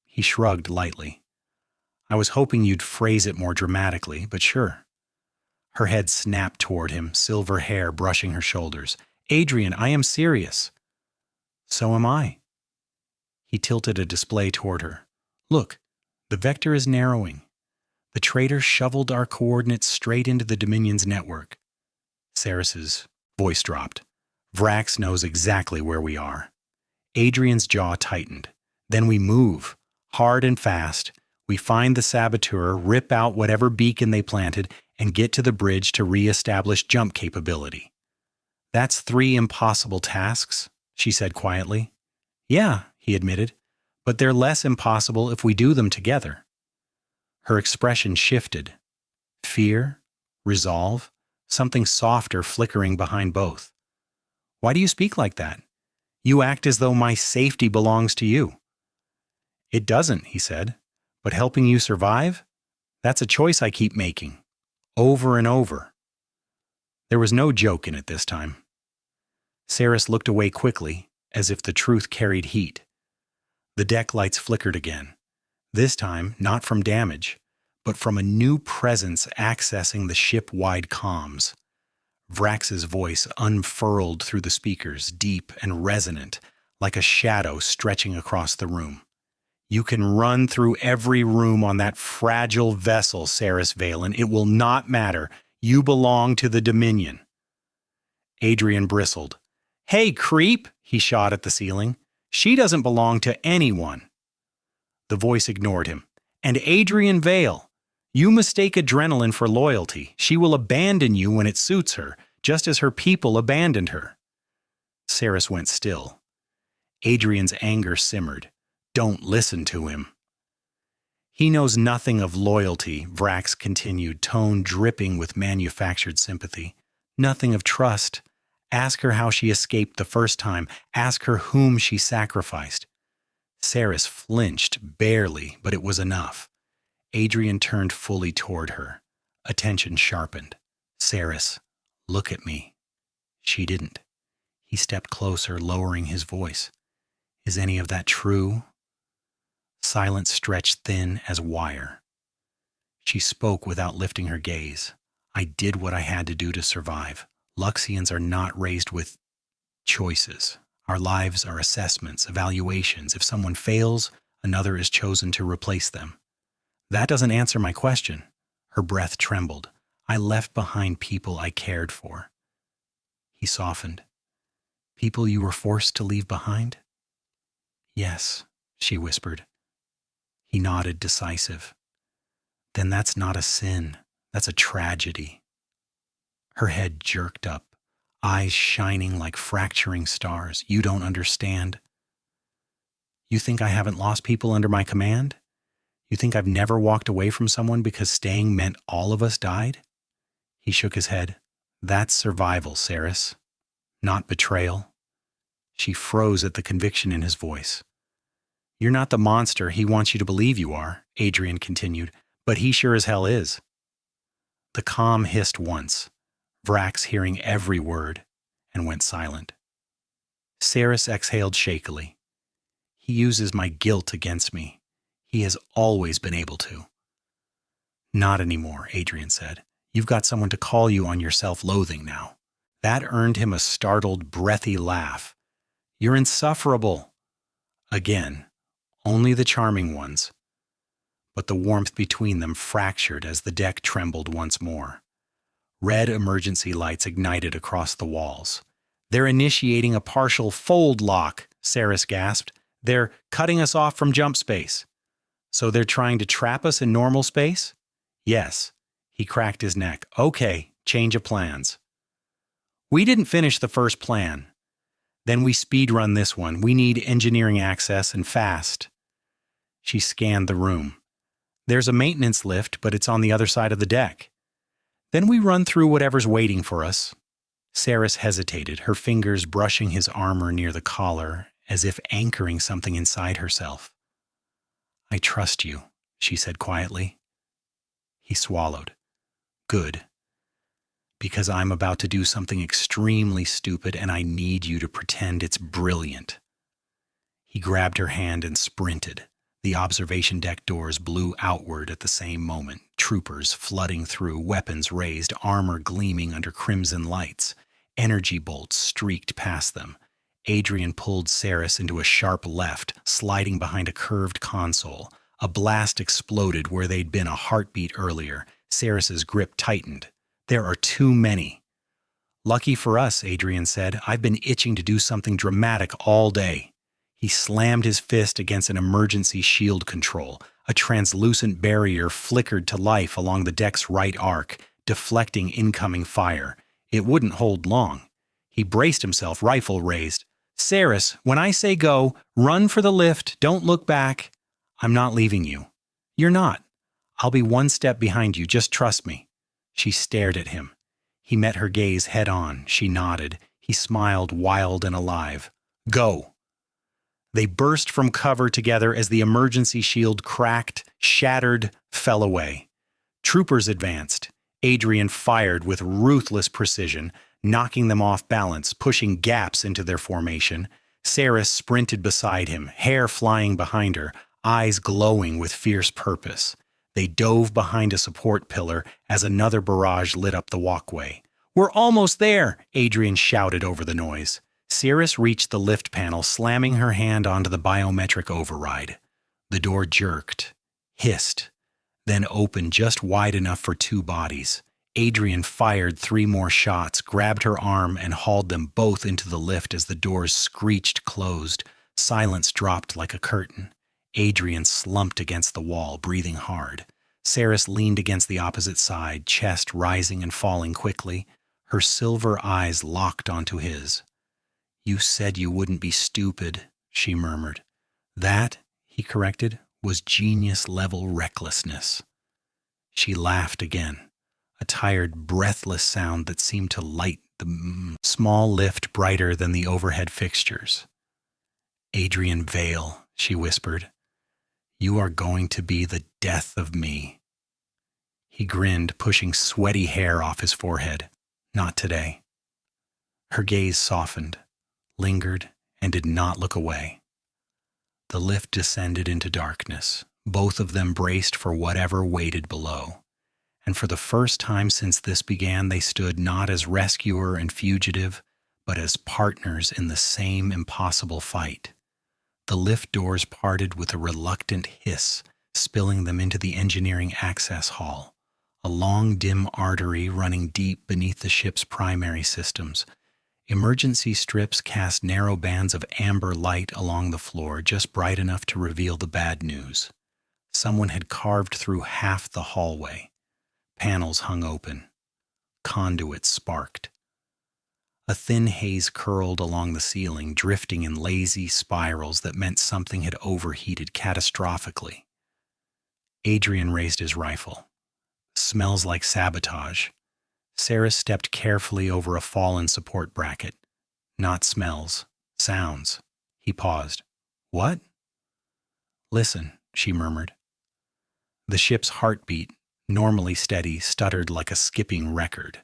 He shrugged lightly. I was hoping you'd phrase it more dramatically, but sure. Her head snapped toward him, silver hair brushing her shoulders. Adrian, I am serious. So am I. He tilted a display toward her. Look, the vector is narrowing. The traitor shoveled our coordinates straight into the Dominion's network. Seris's voice dropped. Vrax knows exactly where we are. Adrian's jaw tightened. Then we move, hard and fast. We find the saboteur, rip out whatever beacon they planted, and get to the bridge to re-establish jump capability. That's 3 impossible tasks, she said quietly. Yeah, he admitted, but they're less impossible if we do them together. Her expression shifted. Fear, resolve, something softer flickering behind both. Why do you speak like that? You act as though my safety belongs to you. It doesn't, he said, but helping you survive? That's a choice I keep making. Over and over. There was no joke in it this time. Seris looked away quickly, as if the truth carried heat. The deck lights flickered again. This time, not from damage, but from a new presence accessing the ship-wide comms. Vrax's voice unfurled through the speakers, deep and resonant, like a shadow stretching across the room. You can run through every room on that fragile vessel, Seris Vale, and it will not matter. You belong to the Dominion. Adrian bristled. Hey, creep, he shot at the ceiling. She doesn't belong to anyone. The voice ignored him. And Adrian Vale, you mistake adrenaline for loyalty. She will abandon you when it suits her, just as her people abandoned her. Seris went still. Adrian's anger simmered. Don't listen to him. He knows nothing of loyalty, Vrax continued, tone dripping with manufactured sympathy. Nothing of trust. Ask her how she escaped the first time. Ask her whom she sacrificed. Seris flinched, barely, but it was enough. Adrian turned fully toward her. Attention sharpened. Seris, look at me. She didn't. He stepped closer, lowering his voice. Is any of that true? Silence stretched thin as wire. She spoke without lifting her gaze. I did what I had to do to survive. Luxians are not raised with choices. Our lives are assessments, evaluations. If someone fails, another is chosen to replace them. That doesn't answer my question. Her breath trembled. I left behind people I cared for. He softened. People you were forced to leave behind? Yes, she whispered. He nodded, decisive. Then that's not a sin. That's a tragedy. Her head jerked up, eyes shining like fracturing stars. You don't understand. You think I haven't lost people under my command? You think I've never walked away from someone because staying meant all of us died? He shook his head. That's survival, Seris. Not betrayal? She froze at the conviction in his voice. You're not the monster he wants you to believe you are, Adrian continued, but he sure as hell is. The comm hissed once, Vrax hearing every word, and went silent. Seris exhaled shakily. He uses my guilt against me. He has always been able to. Not anymore, Adrian said. You've got someone to call you on your self-loathing now. That earned him a startled, breathy laugh. You're insufferable. Again, only the charming ones. But the warmth between them fractured as the deck trembled once more. Red emergency lights ignited across the walls. They're initiating a partial fold lock, Seris gasped. They're cutting us off from jump space. So they're trying to trap us in normal space? Yes. He cracked his neck. Okay, change of plans. We didn't finish the first plan. Then we speed-run this one. We need engineering access and fast. She scanned the room. There's a maintenance lift, but it's on the other side of the deck. Then we run through whatever's waiting for us. Seris hesitated, her fingers brushing his armor near the collar, as if anchoring something inside herself. I trust you, she said quietly. He swallowed. Good. Because I'm about to do something extremely stupid and I need you to pretend it's brilliant. He grabbed her hand and sprinted. The observation deck doors blew outward at the same moment, troopers flooding through, weapons raised, armor gleaming under crimson lights. Energy bolts streaked past them. Adrian pulled Seris into a sharp left, sliding behind a curved console. A blast exploded where they'd been a heartbeat earlier. Seris's grip tightened. There are too many. Lucky for us, Adrian said. I've been itching to do something dramatic all day. He slammed his fist against an emergency shield control. A translucent barrier flickered to life along the deck's right arc, deflecting incoming fire. It wouldn't hold long. He braced himself, rifle raised. Seris, when I say go, run for the lift, don't look back. I'm not leaving you. You're not. I'll be one step behind you, just trust me. She stared at him. He met her gaze head on. She nodded. He smiled, wild and alive. Go. They burst from cover together as the emergency shield cracked, shattered, fell away. Troopers advanced. Adrian fired with ruthless precision, knocking them off balance, pushing gaps into their formation. Seris sprinted beside him, hair flying behind her, eyes glowing with fierce purpose. They dove behind a support pillar as another barrage lit up the walkway. We're almost there, Adrian shouted over the noise. Seris reached the lift panel, slamming her hand onto the biometric override. The door jerked, hissed, then opened just wide enough for two bodies. Adrian fired 3 more shots, grabbed her arm, and hauled them both into the lift as the doors screeched closed. Silence dropped like a curtain. Adrian slumped against the wall, breathing hard. Seris leaned against the opposite side, chest rising and falling quickly. Her silver eyes locked onto his. You said you wouldn't be stupid, she murmured. That, he corrected, was genius-level recklessness. She laughed again, a tired, breathless sound that seemed to light the small lift brighter than the overhead fixtures. Adrian Vale, she whispered. You are going to be the death of me. He grinned, pushing sweaty hair off his forehead. Not today. Her gaze softened, lingered, and did not look away. The lift descended into darkness. Both of them braced for whatever waited below. And for the first time since this began, they stood not as rescuer and fugitive, but as partners in the same impossible fight. The lift doors parted with a reluctant hiss, spilling them into the engineering access hall, a long, dim artery running deep beneath the ship's primary systems. Emergency strips cast narrow bands of amber light along the floor, just bright enough to reveal the bad news. Someone had carved through half the hallway. Panels hung open. Conduits sparked. A thin haze curled along the ceiling, drifting in lazy spirals that meant something had overheated catastrophically. Adrian raised his rifle. Smells like sabotage. Seris stepped carefully over a fallen support bracket. Not smells. Sounds. He paused. What? Listen, she murmured. The ship's heartbeat, normally steady, stuttered like a skipping record.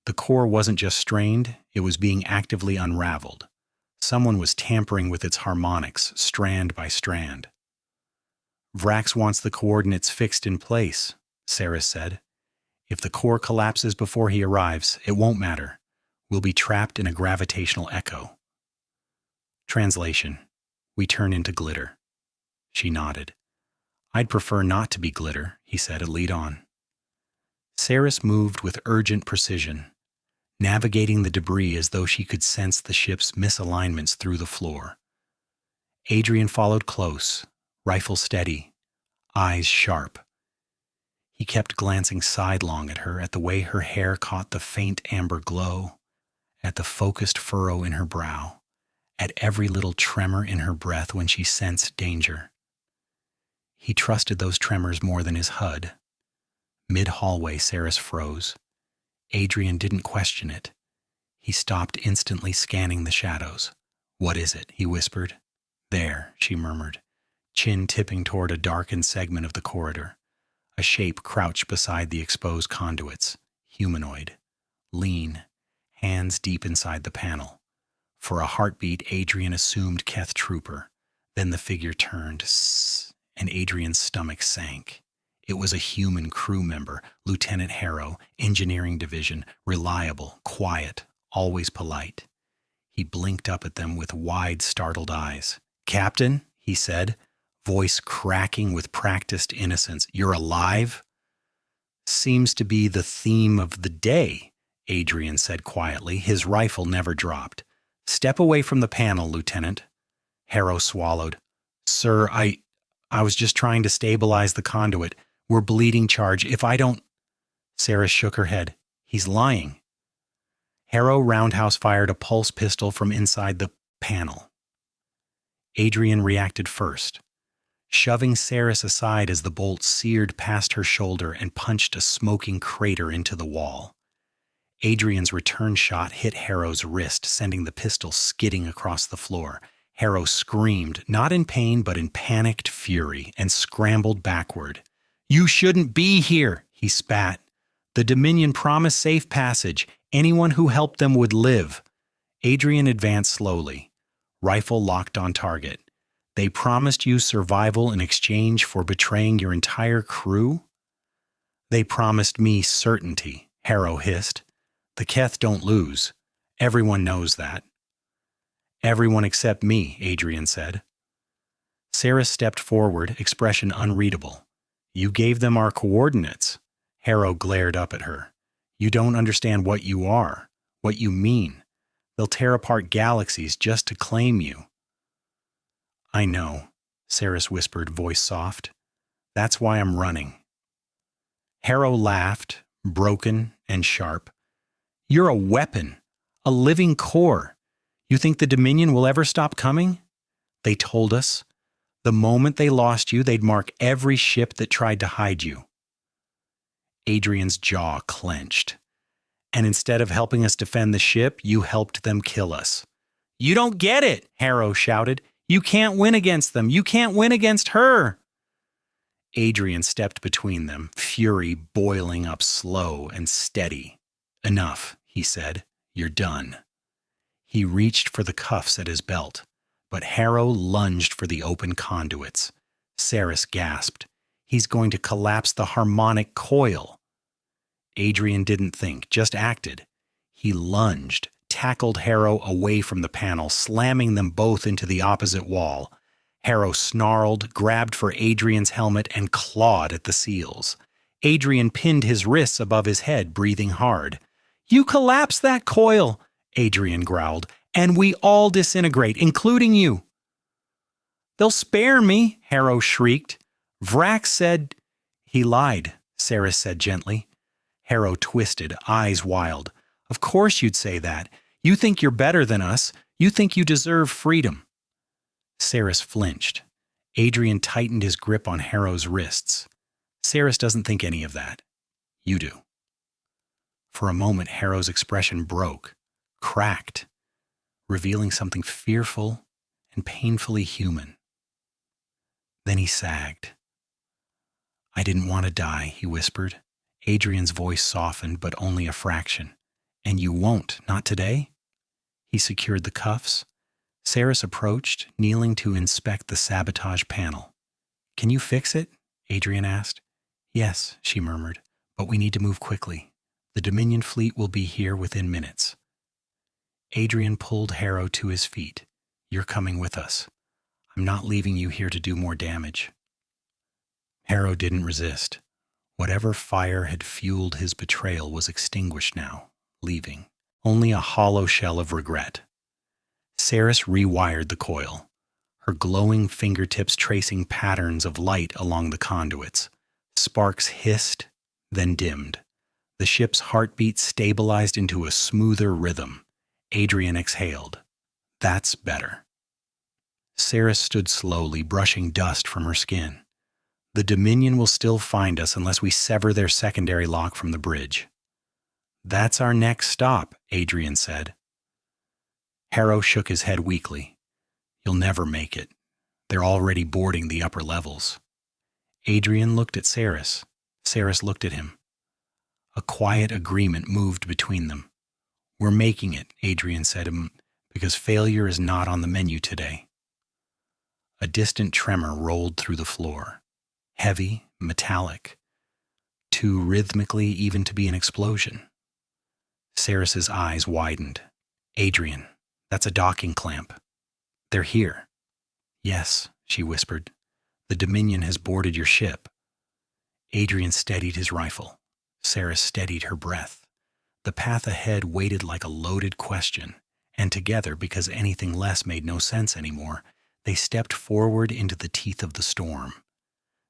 The core wasn't just strained, it was being actively unraveled. Someone was tampering with its harmonics, strand by strand. Vrax wants the coordinates fixed in place, Seris said. If the core collapses before he arrives, it won't matter. We'll be trapped in a gravitational echo. Translation. We turn into glitter. She nodded. I'd prefer not to be glitter, he said, lead on. Seris moved with urgent precision, navigating the debris as though she could sense the ship's misalignments through the floor. Adrian followed close, rifle steady, eyes sharp. He kept glancing sidelong at her, at the way her hair caught the faint amber glow, at the focused furrow in her brow, at every little tremor in her breath when she sensed danger. He trusted those tremors more than his HUD. Mid-hallway, Seris froze. Adrian didn't question it. He stopped, instantly scanning the shadows. What is it? He whispered. There, she murmured, chin tipping toward a darkened segment of the corridor. A shape crouched beside the exposed conduits, humanoid, lean, hands deep inside the panel. For a heartbeat, Adrian assumed Keth Trooper. Then the figure turned, and Adrian's stomach sank. It was a human crew member, Lieutenant Harrow, Engineering Division, reliable, quiet, always polite. He blinked up at them with wide, startled eyes. Captain, he said, voice cracking with practiced innocence. You're alive? Seems to be the theme of the day, Adrian said quietly. His rifle never dropped. Step away from the panel, Lieutenant. Harrow swallowed. Sir, I was just trying to stabilize the conduit. We're bleeding charge. If I don't... Seris shook her head. He's lying. Harrow roundhouse fired a pulse pistol from inside the panel. Adrian reacted first, shoving Seris aside as the bolt seared past her shoulder and punched a smoking crater into the wall. Adrian's return shot hit Harrow's wrist, sending the pistol skidding across the floor. Harrow screamed, not in pain but in panicked fury, and scrambled backward. You shouldn't be here, he spat. The Dominion promised safe passage. Anyone who helped them would live. Adrian advanced slowly, rifle locked on target. They promised you survival in exchange for betraying your entire crew? They promised me certainty, Harrow hissed. The Keth don't lose. Everyone knows that. Everyone except me, Adrian said. Seris stepped forward, expression unreadable. You gave them our coordinates. Harrow glared up at her. You don't understand what you are, what you mean. They'll tear apart galaxies just to claim you. I know, Seris whispered, voice soft. That's why I'm running. Harrow laughed, broken and sharp. You're a weapon, a living core. You think the Dominion will ever stop coming? They told us. The moment they lost you, they'd mark every ship that tried to hide you. Adrian's jaw clenched. And instead of helping us defend the ship, you helped them kill us. You don't get it, Harrow shouted. You can't win against them. You can't win against her. Adrian stepped between them, fury boiling up slow and steady. Enough, he said. You're done. He reached for the cuffs at his belt, but Harrow lunged for the open conduits. Seris gasped. He's going to collapse the harmonic coil. Adrian didn't think, just acted. He lunged, tackled Harrow away from the panel, slamming them both into the opposite wall. Harrow snarled, grabbed for Adrian's helmet, and clawed at the seals. Adrian pinned his wrists above his head, breathing hard. You collapse that coil, Adrian growled, and we all disintegrate, including you. They'll spare me, Harrow shrieked. Vrax said... He lied, Seris said gently. Harrow twisted, eyes wild. Of course you'd say that. You think you're better than us. You think you deserve freedom. Seris flinched. Adrian tightened his grip on Harrow's wrists. Seris doesn't think any of that. You do. For a moment, Harrow's expression broke, cracked. revealing something fearful and painfully human. Then he sagged. "I didn't want to die," he whispered. Adrian's voice softened, but only a fraction. "And you won't, not today?" He secured the cuffs. Seris approached, kneeling to inspect the sabotage panel. "Can you fix it?" Adrian asked. "Yes," she murmured, "but we need to move quickly. The Dominion fleet will be here within minutes." Adrian pulled Harrow to his feet. "You're coming with us. I'm not leaving you here to do more damage." Harrow didn't resist. Whatever fire had fueled his betrayal was extinguished now, leaving only a hollow shell of regret. Seris rewired the coil, her glowing fingertips tracing patterns of light along the conduits. Sparks hissed, then dimmed. The ship's heartbeat stabilized into a smoother rhythm. Adrian exhaled. "That's better." Seris stood slowly, brushing dust from her skin. "The Dominion will still find us unless we sever their secondary lock from the bridge." "That's our next stop," Adrian said. Harrow shook his head weakly. "You'll never make it. They're already boarding the upper levels." Adrian looked at Seris. Seris looked at him. A quiet agreement moved between them. "We're making it," Adrian said, "because failure is not on the menu today." A distant tremor rolled through the floor. Heavy, metallic, too rhythmically even to be an explosion. Seris's eyes widened. "Adrian, that's a docking clamp. They're here." "Yes," she whispered. "The Dominion has boarded your ship." Adrian steadied his rifle. Seris steadied her breath. The path ahead waited like a loaded question, and together, because anything less made no sense anymore, they stepped forward into the teeth of the storm.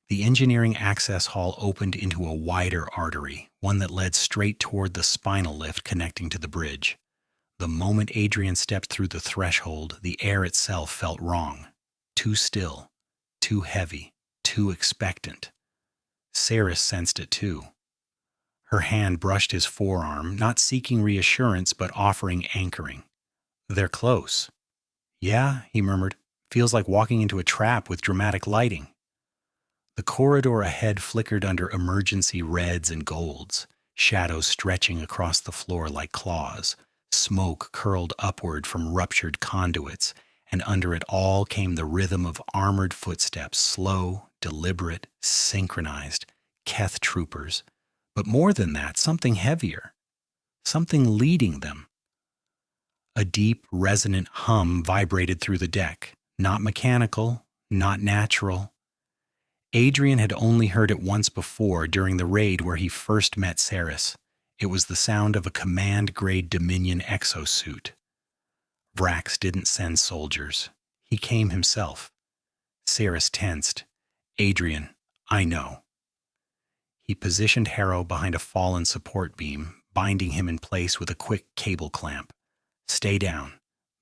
The engineering access hall opened into a wider artery, one that led straight toward the spinal lift connecting to the bridge. The moment Adrian stepped through the threshold, the air itself felt wrong. Too still, too heavy, too expectant. Seris sensed it too. Her hand brushed his forearm, not seeking reassurance, but offering anchoring. "They're close." "Yeah," he murmured. "Feels like walking into a trap with dramatic lighting." The corridor ahead flickered under emergency reds and golds, shadows stretching across the floor like claws. Smoke curled upward from ruptured conduits, and under it all came the rhythm of armored footsteps, slow, deliberate, synchronized, Keth troopers. But more than that, something heavier, something leading them. A deep, resonant hum vibrated through the deck, not mechanical, not natural. Adrian had only heard it once before during the raid where he first met Seris. It was the sound of a command-grade Dominion exosuit. Vrax didn't send soldiers. He came himself. Seris tensed. "Adrian, I know." He positioned Harrow behind a fallen support beam, binding him in place with a quick cable clamp. "Stay down.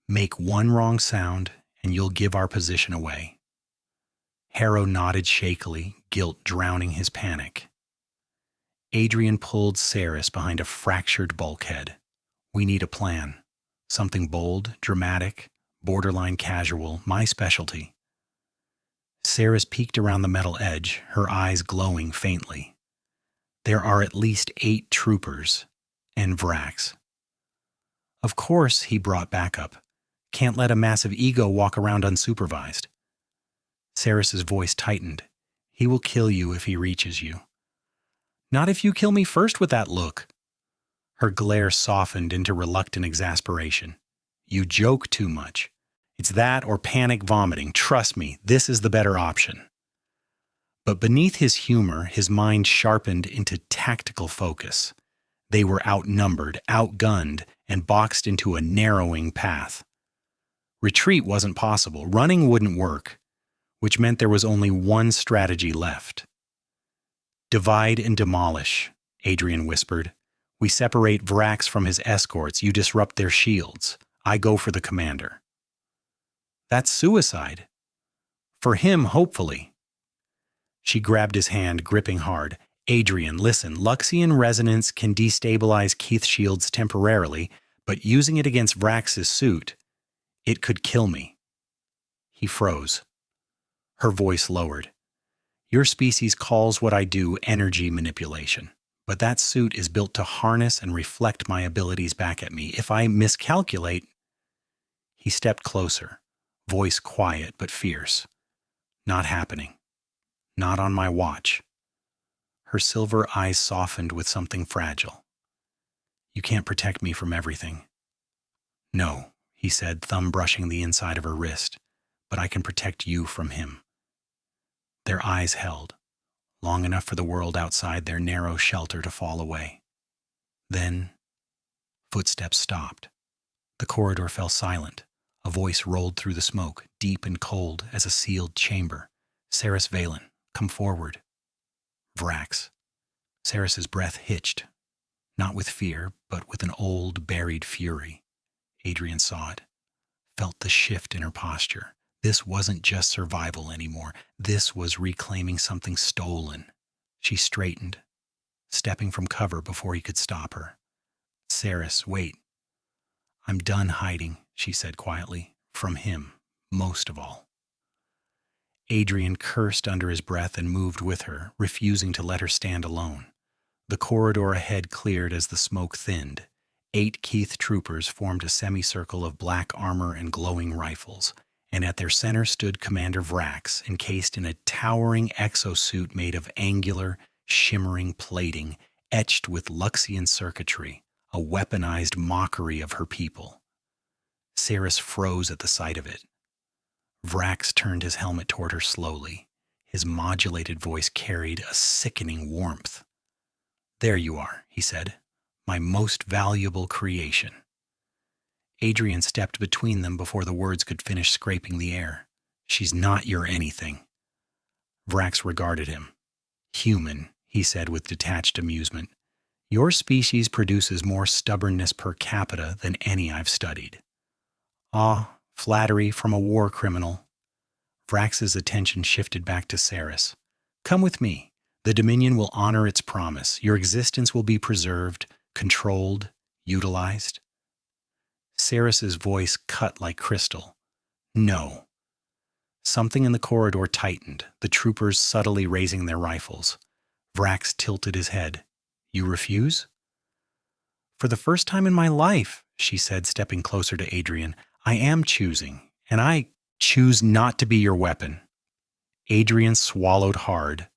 Make one wrong sound, and you'll give our position away." Harrow nodded shakily, guilt drowning his panic. Adrian pulled Seris behind a fractured bulkhead. "We need a plan. Something bold, dramatic, borderline casual, my specialty." Seris peeked around the metal edge, her eyes glowing faintly. "There are at least 8 troopers, and Vrax." "Of course," he brought back up. "Can't let a massive ego walk around unsupervised." Seris's voice tightened. "He will kill you if he reaches you." "Not if you kill me first with that look." Her glare softened into reluctant exasperation. "You joke too much. It's that or panic vomiting. Trust me, this is the better option." But beneath his humor, his mind sharpened into tactical focus. They were outnumbered, outgunned, and boxed into a narrowing path. Retreat wasn't possible. Running wouldn't work, which meant there was only one strategy left. "Divide and demolish," Adrian whispered. "We separate Vrax from his escorts. You disrupt their shields. I go for the commander." "That's suicide." "For him, hopefully." She grabbed his hand, gripping hard. "Adrian, listen, Luxian resonance can destabilize Keith's shields temporarily, but using it against Vrax's suit, It could kill me. He froze. Her voice lowered. Your species calls what I do energy manipulation, but that suit is built to harness and reflect my abilities back at me. If I miscalculate... He stepped closer, voice quiet but fierce. Not happening. Not on my watch. Her silver eyes softened with something fragile. You can't protect me from everything. No, he said, thumb brushing the inside of her wrist, but I can protect you from him. Their eyes held, long enough for the world outside their narrow shelter to fall away. Then, footsteps stopped. The corridor fell silent. A voice rolled through the smoke, deep and cold as a sealed chamber. Seris Valen, come forward. Vrax. Seris's breath hitched, not with fear, but with an old, buried fury. Adrian saw it, felt the shift in her posture. This wasn't just survival anymore. This was reclaiming something stolen. She straightened, stepping from cover before he could stop her. Seris, wait. I'm done hiding, she said quietly. From him, most of all. Adrian cursed under his breath and moved with her, refusing to let her stand alone. The corridor ahead cleared as the smoke thinned. 8 Keth troopers formed a semicircle of black armor and glowing rifles, and at their center stood Commander Vrax, encased in a towering exosuit made of angular, shimmering plating, etched with Luxian circuitry, a weaponized mockery of her people. Seris froze at the sight of it. Vrax turned his helmet toward her slowly. His modulated voice carried a sickening warmth. There you are, he said, my most valuable creation. Adrian stepped between them before the words could finish scraping the air. She's not your anything. Vrax regarded him. Human, he said with detached amusement. Your species produces more stubbornness per capita than any I've studied. Ah, flattery from a war criminal. Vrax's attention shifted back to Seris. Come with me. The Dominion will honor its promise. Your existence will be preserved, controlled, utilized. Seris's voice cut like crystal. No. Something in the corridor tightened, the troopers subtly raising their rifles. Vrax tilted his head. You refuse? For the first time in my life, she said, stepping closer to Adrian, I am choosing, and I choose not to be your weapon. Adrian swallowed hard.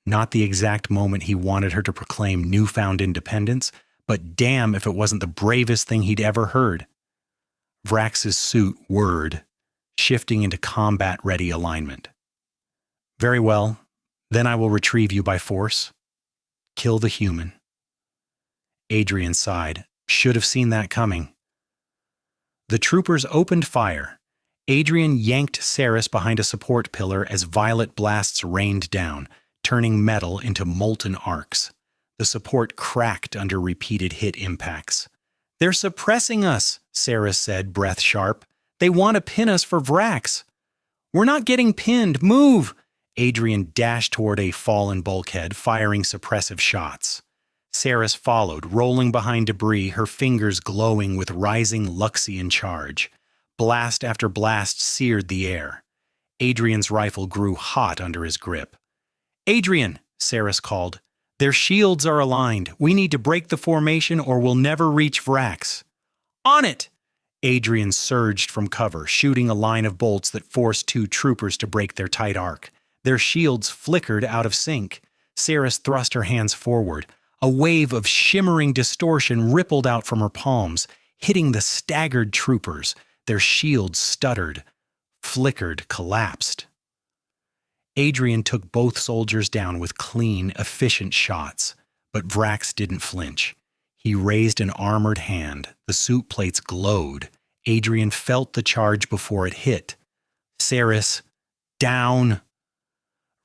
Not the exact moment he wanted her to proclaim newfound independence, but damn if it wasn't the bravest thing he'd ever heard. Vrax's suit whirred, shifting into combat-ready alignment. Very well, then I will retrieve you by force. Kill the human. Adrian sighed. Should have seen that coming. The troopers opened fire. Adrian yanked Seris behind a support pillar as violet blasts rained down, turning metal into molten arcs. The support cracked under repeated hit impacts. They're suppressing us, Seris said, breath sharp. They want to pin us for Vrax. We're not getting pinned. Move! Adrian dashed toward a fallen bulkhead, firing suppressive shots. Seris followed, rolling behind debris, her fingers glowing with rising Luxian charge. Blast after blast seared the air. Adrian's rifle grew hot under his grip. Adrian, Seris called. Their shields are aligned. We need to break the formation or we'll never reach Vrax. On it! Adrian surged from cover, shooting a line of bolts that forced 2 troopers to break their tight arc. Their shields flickered out of sync. Seris thrust her hands forward. A wave of shimmering distortion rippled out from her palms, hitting the staggered troopers. Their shields stuttered, flickered, collapsed. Adrian took both soldiers down with clean, efficient shots, but Vrax didn't flinch. He raised an armored hand. The suit plates glowed. Adrian felt the charge before it hit. Seris, down!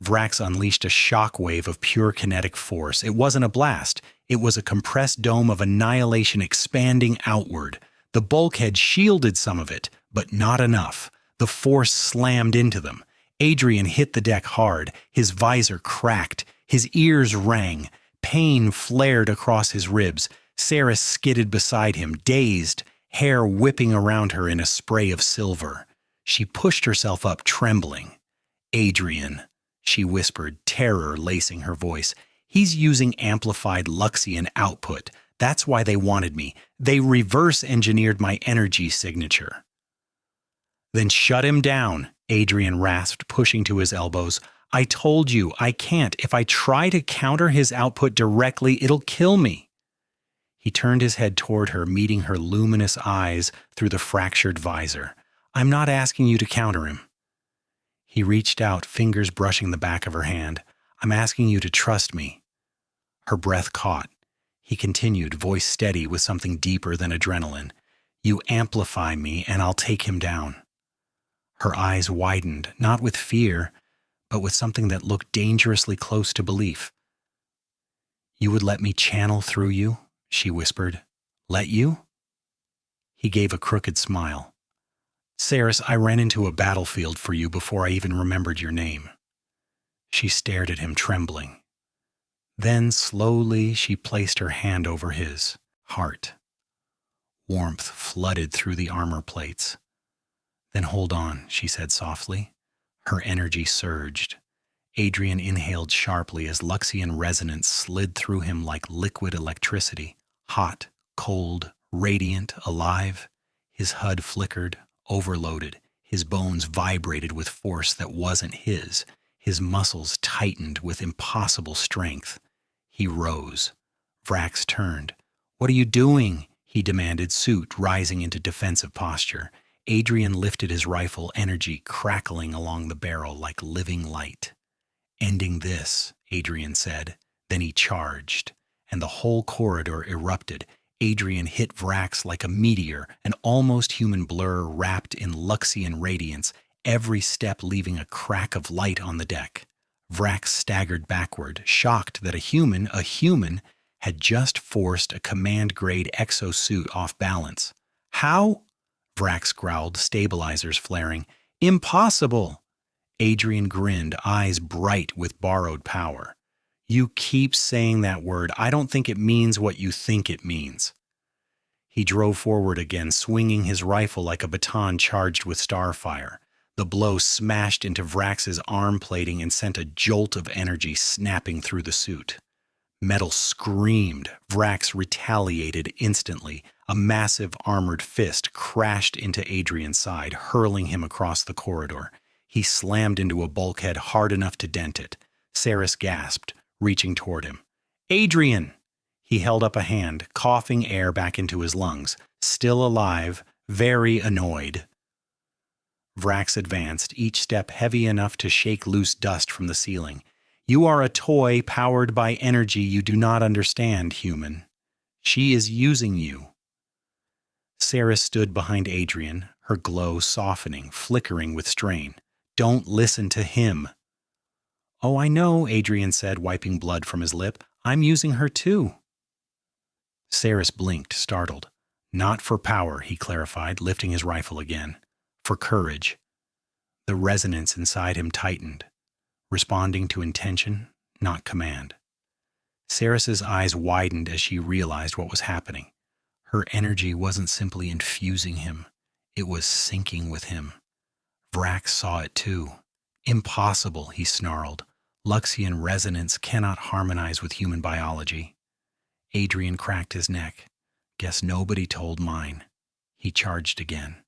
Vrax unleashed a shockwave of pure kinetic force. It wasn't a blast. It was a compressed dome of annihilation expanding outward. The bulkhead shielded some of it, but not enough. The force slammed into them. Adrian hit the deck hard. His visor cracked. His ears rang. Pain flared across his ribs. Seris skidded beside him, dazed. hair whipping around her in a spray of silver. She pushed herself up, trembling. "Adrian," she whispered, terror lacing her voice. "He's using amplified Luxian output. That's why they wanted me. They reverse-engineered my energy signature." "Then shut him down," Adrian rasped, pushing to his elbows. "I told you, I can't. If I try to counter his output directly, it'll kill me." He turned his head toward her, meeting her luminous eyes through the fractured visor. "I'm not asking you to counter him." He reached out, fingers brushing the back of her hand. "I'm asking you to trust me." Her breath caught. He continued, voice steady with something deeper than adrenaline. "You amplify me, and I'll take him down." Her eyes widened, not with fear, but with something that looked dangerously close to belief. "You would let me channel through you?" she whispered. "Let you?" He gave a crooked smile. "Seris, I ran into a battlefield for you before I even remembered your name." She stared at him, trembling. Then, slowly, she placed her hand over his heart. Warmth flooded through the armor plates. "Then hold on," she said softly. Her energy surged. Adrian inhaled sharply as Luxian resonance slid through him like liquid electricity. Hot, cold, radiant, alive. His HUD flickered, overloaded. His bones vibrated with force that wasn't his. His muscles tightened with impossible strength. He rose. Vrax turned. "What are you doing?" he demanded, suit rising into defensive posture. Adrian lifted his rifle, energy crackling along the barrel like living light. "Ending this," Adrian said. Then he charged, and the whole corridor erupted. Adrian hit Vrax like a meteor, an almost human blur wrapped in Luxian radiance, every step leaving a crack of light on the deck. Vrax staggered backward, shocked that a human, had just forced a command-grade exosuit off balance. "How?" Vrax growled, stabilizers flaring. "Impossible!" Adrian grinned, eyes bright with borrowed power. "You keep saying that word. I don't think it means what you think it means." He drove forward again, swinging his rifle like a baton charged with starfire. The blow smashed into Vrax's arm plating and sent a jolt of energy snapping through the suit. Metal screamed. Vrax retaliated instantly. A massive armored fist crashed into Adrian's side, hurling him across the corridor. He slammed into a bulkhead hard enough to dent it. Seris gasped, reaching toward him. "Adrian!" He held up a hand, coughing air back into his lungs. Still alive, very annoyed. Vrax advanced, each step heavy enough to shake loose dust from the ceiling. "You are a toy powered by energy you do not understand, human. She is using you." Seris stood behind Adrian, her glow softening, flickering with strain. "Don't listen to him." "Oh, I know," Adrian said, wiping blood from his lip. "I'm using her too." Seris blinked, startled. "Not for power," he clarified, lifting his rifle again. "For courage." The resonance inside him tightened, responding to intention, not command. Seris's eyes widened as she realized what was happening. Her energy wasn't simply infusing him. It was syncing with him. Vrax saw it too. "Impossible," he snarled. "Luxian resonance cannot harmonize with human biology." Adrian cracked his neck. "Guess nobody told mine." He charged again.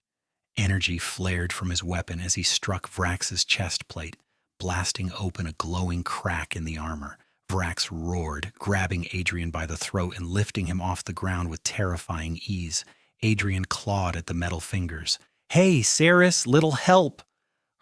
Energy flared from his weapon as he struck Vrax's chest plate, blasting open a glowing crack in the armor. Vrax roared, grabbing Adrian by the throat and lifting him off the ground with terrifying ease. Adrian clawed at the metal fingers. "Hey, Seris, little help!"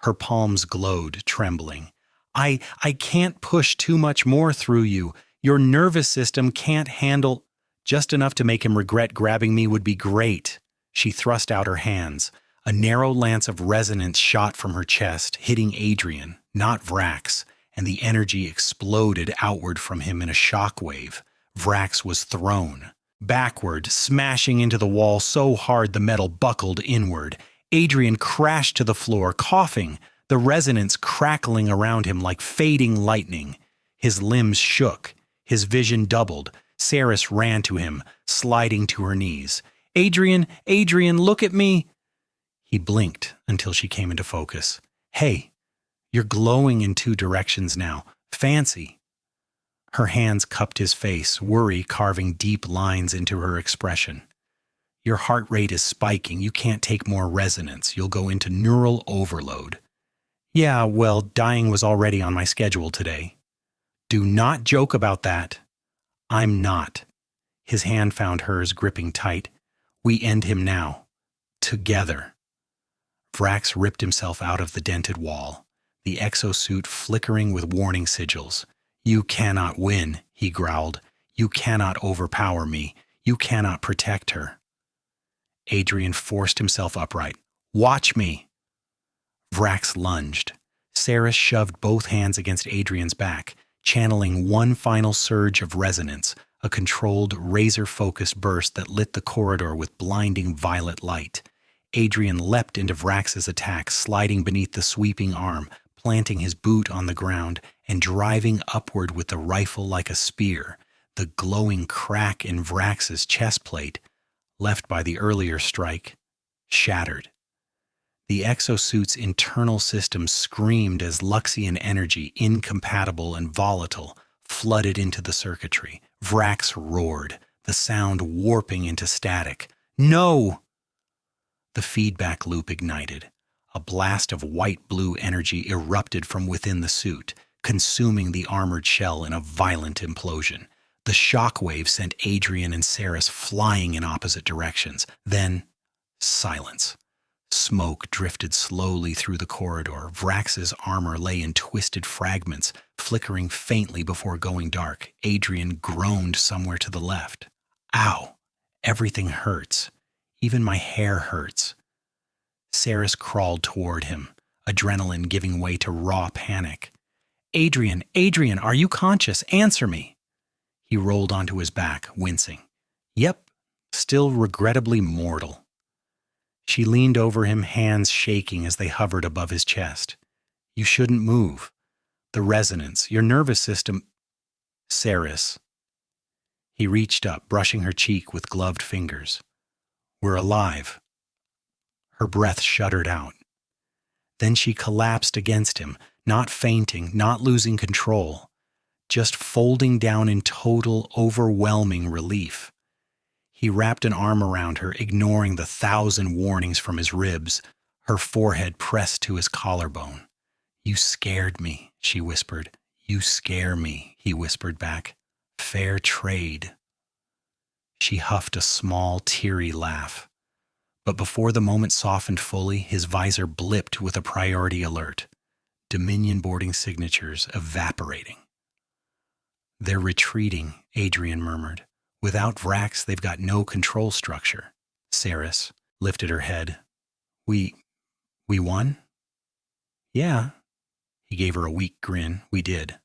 Her palms glowed, trembling. I can't push too much more through you. Your nervous system can't handle—" "Just enough to make him regret grabbing me would be great." She thrust out her hands. A narrow lance of resonance shot from her chest, hitting Adrian, not Vrax, and the energy exploded outward from him in a shockwave. Vrax was thrown backward, smashing into the wall so hard the metal buckled inward. Adrian crashed to the floor, coughing, the resonance crackling around him like fading lightning. His limbs shook. His vision doubled. Seris ran to him, sliding to her knees. Adrian, Adrian, look at me! He blinked until she came into focus. Hey, you're glowing in 2 directions now. Fancy. Her hands cupped his face, worry carving deep lines into her expression. Your heart rate is spiking. You can't take more resonance. You'll go into neural overload. Yeah, well, dying was already on my schedule today. Do not joke about that. I'm not. His hand found hers, gripping tight. We end him now. Together. Vrax ripped himself out of the dented wall, the exosuit flickering with warning sigils. You cannot win, he growled. You cannot overpower me. You cannot protect her. Adrian forced himself upright. Watch me! Vrax lunged. Seris shoved both hands against Adrian's back, channeling one final surge of resonance, a controlled, razor-focused burst that lit the corridor with blinding violet light. Adrian leapt into Vrax's attack, sliding beneath the sweeping arm, planting his boot on the ground, and driving upward with the rifle like a spear, the glowing crack in Vrax's chest plate, left by the earlier strike, shattered. The exosuit's internal system screamed as Luxian energy, incompatible and volatile, flooded into the circuitry. Vrax roared, the sound warping into static. No! The feedback loop ignited. A blast of white-blue energy erupted from within the suit, consuming the armored shell in a violent implosion. The shockwave sent Adrian and Seris flying in opposite directions. Then, silence. Smoke drifted slowly through the corridor. Vrax's armor lay in twisted fragments, flickering faintly before going dark. Adrian groaned somewhere to the left. Ow! Everything hurts. Even my hair hurts. Seris crawled toward him, adrenaline giving way to raw panic. Adrian, Adrian, are you conscious? Answer me! He rolled onto his back, wincing. Yep, still regrettably mortal. She leaned over him, hands shaking as they hovered above his chest. You shouldn't move. The resonance, your nervous system... Seris. He reached up, brushing her cheek with gloved fingers. We're alive. Her breath shuddered out. Then she collapsed against him, not fainting, not losing control, just folding down in total, overwhelming relief. He wrapped an arm around her, ignoring the 1,000 warnings from his ribs, her forehead pressed to his collarbone. You scared me, she whispered. You scare me, he whispered back. Fair trade. She huffed a small, teary laugh. But before the moment softened fully, his visor blipped with a priority alert. Dominion boarding signatures evaporating. They're retreating, Adrian murmured. Without Vrax, they've got no control structure. Seris lifted her head. We won? Yeah. He gave her a weak grin. We did.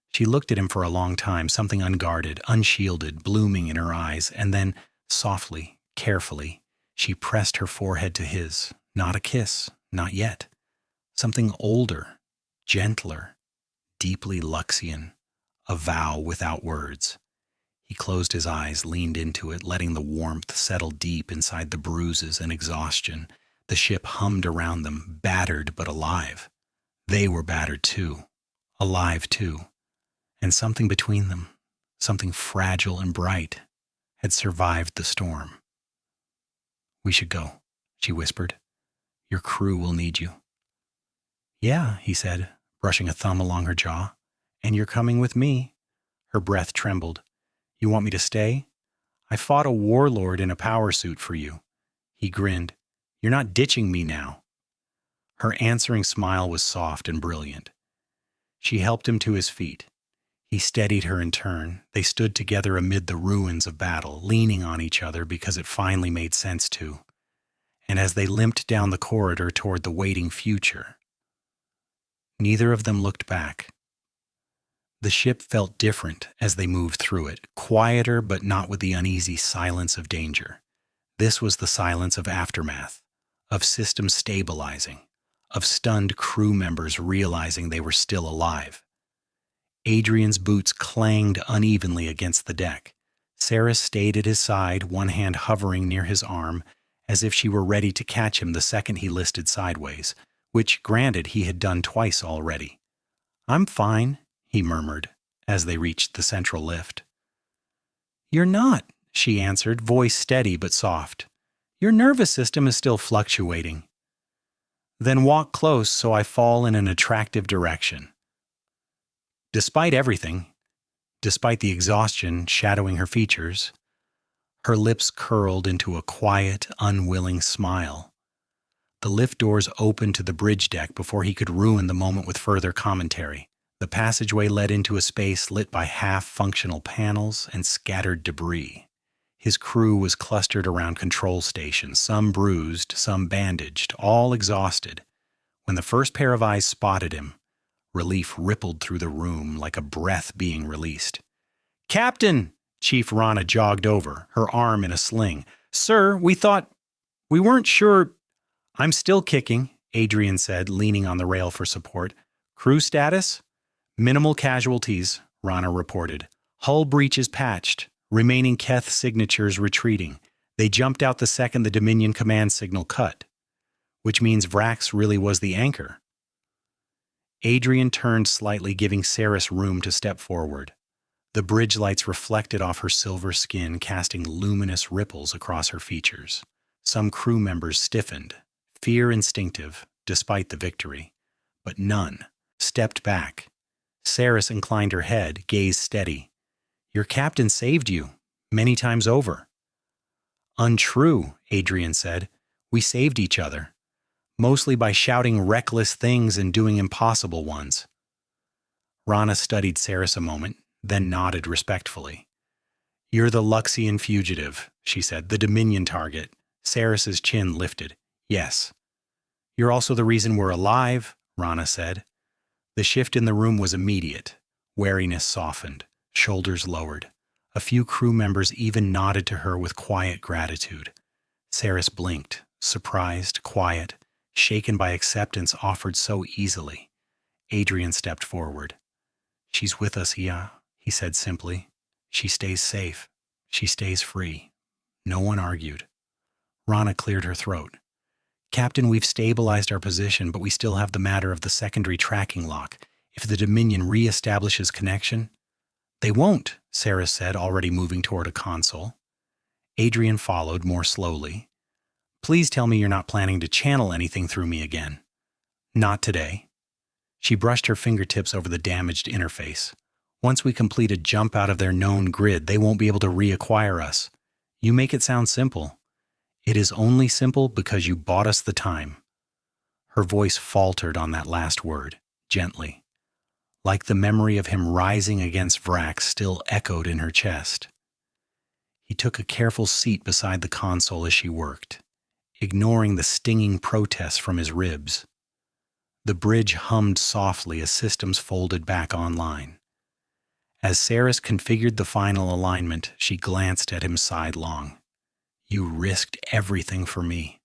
She looked at him for a long time, something unguarded, unshielded, blooming in her eyes, and then, softly, carefully, she pressed her forehead to his. Not a kiss, not yet. Something older, gentler, deeply Luxian, a vow without words. He closed his eyes, leaned into it, letting the warmth settle deep inside the bruises and exhaustion. The ship hummed around them, battered but alive. They were battered too, alive too. And something between them, something fragile and bright, had survived the storm. We should go, she whispered. Your crew will need you. Yeah, he said, brushing a thumb along her jaw. And you're coming with me. Her breath trembled. You want me to stay? I fought a warlord in a power suit for you. He grinned. You're not ditching me now. Her answering smile was soft and brilliant. She helped him to his feet. He steadied her in turn. They stood together amid the ruins of battle, leaning on each other because it finally made sense to. And as they limped down the corridor toward the waiting future, neither of them looked back. The ship felt different as they moved through it, quieter but not with the uneasy silence of danger. This was the silence of aftermath, of systems stabilizing, of stunned crew members realizing they were still alive. Adrian's boots clanged unevenly against the deck. Seris stayed at his side, one hand hovering near his arm, as if she were ready to catch him the second he listed sideways, which, granted, he had done twice already. "I'm fine," he murmured, as they reached the central lift. "You're not," she answered, voice steady but soft. "Your nervous system is still fluctuating." "Then walk close so I fall in an attractive direction." Despite everything, despite the exhaustion shadowing her features, her lips curled into a quiet, unwilling smile. The lift doors opened to the bridge deck before he could ruin the moment with further commentary. The passageway led into a space lit by half-functional panels and scattered debris. His crew was clustered around control stations, some bruised, some bandaged, all exhausted. When the first pair of eyes spotted him, relief rippled through the room like a breath being released. "Captain!" Chief Rana jogged over, her arm in a sling. "Sir, we weren't sure—" "I'm still kicking," Adrian said, leaning on the rail for support. "Crew status?" "Minimal casualties," Rana reported. "Hull breaches patched. Remaining Keth signatures retreating. They jumped out the second the Dominion command signal cut." "Which means Vrax really was the anchor." Adrian turned slightly, giving Seris room to step forward. The bridge lights reflected off her silver skin, casting luminous ripples across her features. Some crew members stiffened, fear instinctive, despite the victory. But none stepped back. Seris inclined her head, gaze steady. "Your captain saved you, many times over." "Untrue," Adrian said. "We saved each other. Mostly by shouting reckless things and doing impossible ones." Rana studied Seris a moment, then nodded respectfully. "You're the Luxian fugitive," she said, "the Dominion target." Seris's chin lifted. "Yes." "You're also the reason we're alive," Rana said. The shift in the room was immediate. Wariness softened, shoulders lowered. A few crew members even nodded to her with quiet gratitude. Seris blinked, surprised, quiet, shaken by acceptance offered so easily. Adrian stepped forward. "She's with us, yeah," he said simply. "She stays safe. She stays free." No one argued. Rana cleared her throat. "Captain, we've stabilized our position, but we still have the matter of the secondary tracking lock. If the Dominion re-establishes connection—" "They won't," Seris said, already moving toward a console. Adrian followed more slowly. "Please tell me you're not planning to channel anything through me again." "Not today." She brushed her fingertips over the damaged interface. "Once we complete a jump out of their known grid, they won't be able to reacquire us. You make it sound simple. It is only simple because you bought us the time." Her voice faltered on that last word, gently, like the memory of him rising against Vrax still echoed in her chest. He took a careful seat beside the console as she worked, ignoring the stinging protests from his ribs. The bridge hummed softly as systems folded back online. As Seris configured the final alignment, she glanced at him sidelong. "You risked everything for me."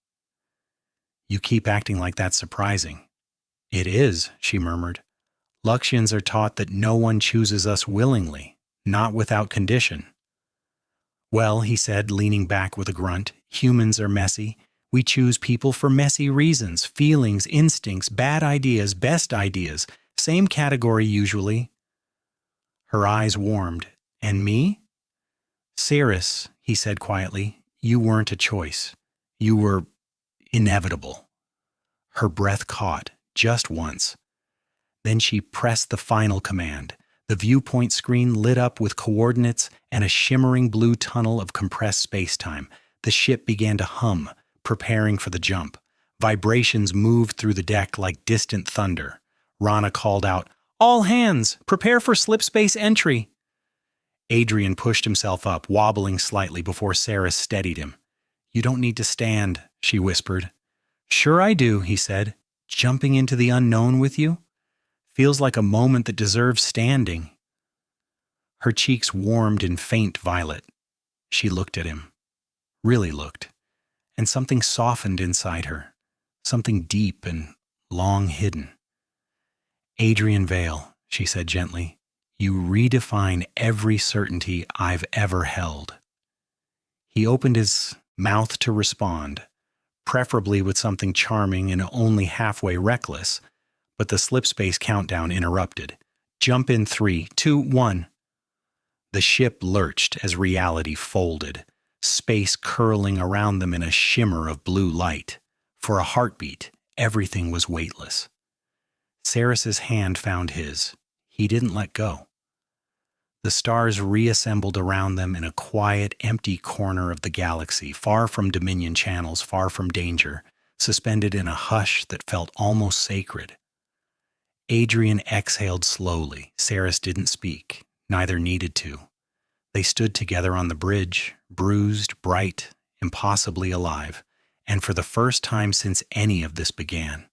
"You keep acting like that's surprising." "It is," she murmured. "Luxians are taught that no one chooses us willingly, not without condition." "Well," he said, leaning back with a grunt, "humans are messy. We choose people for messy reasons, feelings, instincts, bad ideas, best ideas. Same category usually." Her eyes warmed. "And me?" "Seris," he said quietly, "you weren't a choice. You were inevitable." Her breath caught, just once. Then she pressed the final command. The viewpoint screen lit up with coordinates and a shimmering blue tunnel of compressed space-time. The ship began to hum, preparing for the jump. Vibrations moved through the deck like distant thunder. Rana called out, "All hands, prepare for slipspace entry." Adrian pushed himself up, wobbling slightly before Seris steadied him. "You don't need to stand," she whispered. "Sure I do," he said. "Jumping into the unknown with you? Feels like a moment that deserves standing." Her cheeks warmed in faint violet. She looked at him. Really looked. And something softened inside her. Something deep and long hidden. "Adrian Vale," she said gently. You redefine every certainty I've ever held. He opened his mouth to respond, preferably with something charming and only halfway reckless, but the slipspace countdown interrupted. Jump in 3, 2, 1. The ship lurched as reality folded, space curling around them in a shimmer of blue light. For a heartbeat, everything was weightless. Seris's hand found his. He didn't let go. The stars reassembled around them in a quiet, empty corner of the galaxy, far from Dominion channels, far from danger, suspended in a hush that felt almost sacred. Adrian exhaled slowly. Seris didn't speak, neither needed to. They stood together on the bridge, bruised, bright, impossibly alive, and for the first time since any of this began.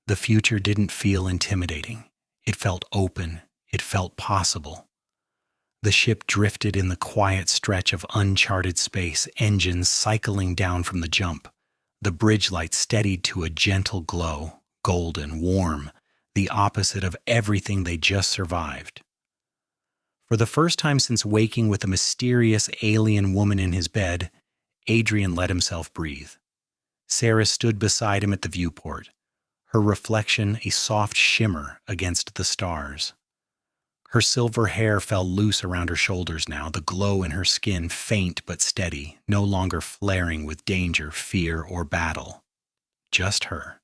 The future didn't feel intimidating. It felt open. It felt possible. The ship drifted in the quiet stretch of uncharted space, engines cycling down from the jump. The bridge light steadied to a gentle glow, golden, warm, the opposite of everything they just survived. For the first time since waking with a mysterious alien woman in his bed, Adrian let himself breathe. Seris stood beside him at the viewport, her reflection a soft shimmer against the stars. Her silver hair fell loose around her shoulders now, the glow in her skin faint but steady, no longer flaring with danger, fear, or battle. Just her.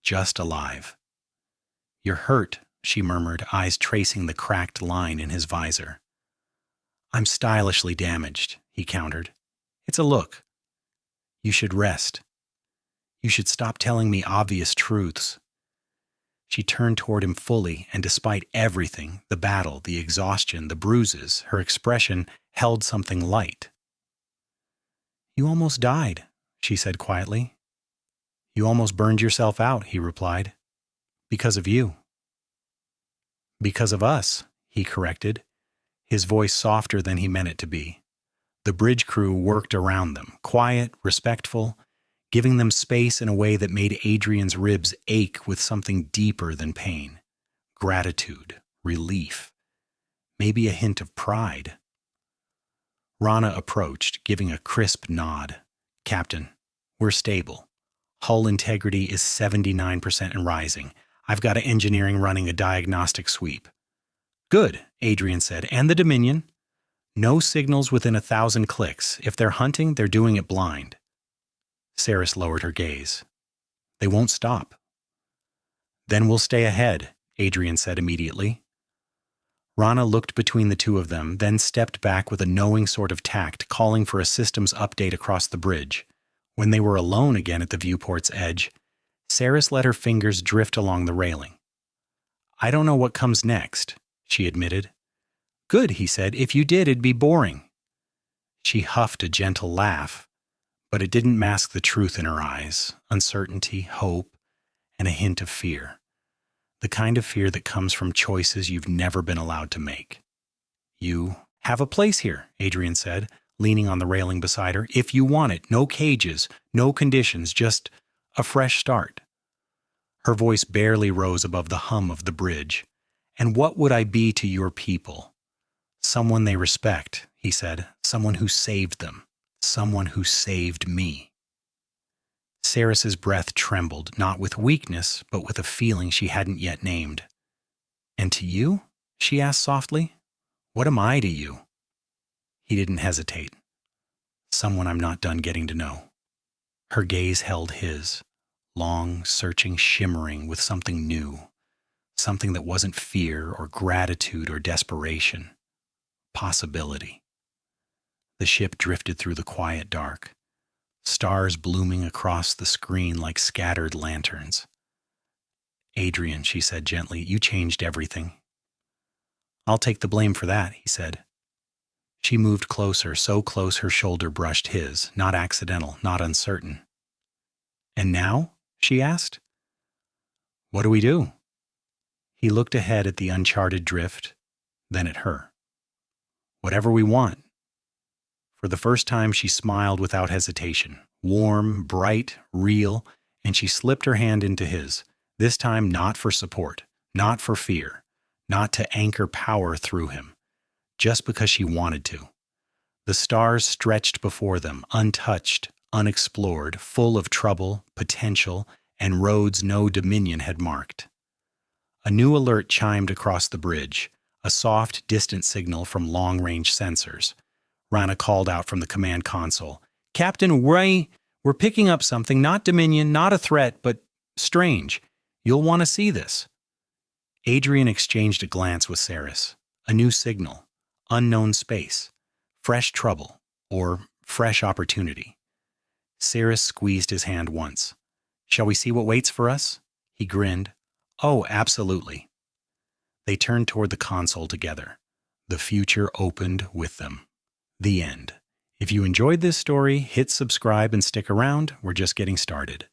Just alive. "You're hurt," she murmured, eyes tracing the cracked line in his visor. "I'm stylishly damaged," he countered. "It's a look. You should rest. You should stop telling me obvious truths." She turned toward him fully, and despite everything, the battle, the exhaustion, the bruises, her expression held something light. "You almost died," she said quietly. "You almost burned yourself out," he replied. "Because of you." "Because of us," he corrected, his voice softer than he meant it to be. The bridge crew worked around them, quiet, respectful, giving them space in a way that made Adrian's ribs ache with something deeper than pain. Gratitude, relief, maybe a hint of pride. Rana approached, giving a crisp nod. "Captain, we're stable. Hull integrity is 79% and rising. I've got engineering running a diagnostic sweep." "Good," Adrian said, "and the Dominion. No signals within 1,000 clicks. If they're hunting, they're doing it blind." Seris lowered her gaze. "They won't stop." "Then we'll stay ahead," Adrian said immediately. Rana looked between the two of them, then stepped back with a knowing sort of tact, calling for a systems update across the bridge. When they were alone again at the viewport's edge, Seris let her fingers drift along the railing. "I don't know what comes next," she admitted. "Good," he said. "If you did, it'd be boring." She huffed a gentle laugh, but it didn't mask the truth in her eyes, uncertainty, hope, and a hint of fear. The kind of fear that comes from choices you've never been allowed to make. "You have a place here," Adrian said, leaning on the railing beside her. "If you want it, no cages, no conditions, just a fresh start." Her voice barely rose above the hum of the bridge. "And what would I be to your people?" "Someone they respect," he said. "Someone who saved them. Someone who saved me." Seris's breath trembled, not with weakness, but with a feeling she hadn't yet named. "And to you?" she asked softly. "What am I to you?" He didn't hesitate. "Someone I'm not done getting to know." Her gaze held his, long, searching, shimmering with something new, something that wasn't fear or gratitude or desperation. Possibility. The ship drifted through the quiet dark, stars blooming across the screen like scattered lanterns. "Adrian," she said gently, "you changed everything." "I'll take the blame for that," he said. She moved closer, so close her shoulder brushed his, not accidental, not uncertain. "And now?" she asked. "What do we do?" He looked ahead at the uncharted drift, then at her. "Whatever we want." For the first time, she smiled without hesitation, warm, bright, real, and she slipped her hand into his, this time not for support, not for fear, not to anchor power through him, just because she wanted to. The stars stretched before them, untouched, unexplored, full of trouble, potential, and roads no Dominion had marked. A new alert chimed across the bridge, a soft, distant signal from long-range sensors. Rana called out from the command console, "Captain Ray, we're picking up something, not Dominion, not a threat, but strange. You'll want to see this." Adrian exchanged a glance with Seris. A new signal, unknown space, fresh trouble, or fresh opportunity. Seris squeezed his hand once. "Shall we see what waits for us?" He grinned. "Oh, absolutely." They turned toward the console together. The future opened with them. The end. If you enjoyed this story, hit subscribe and stick around. We're just getting started.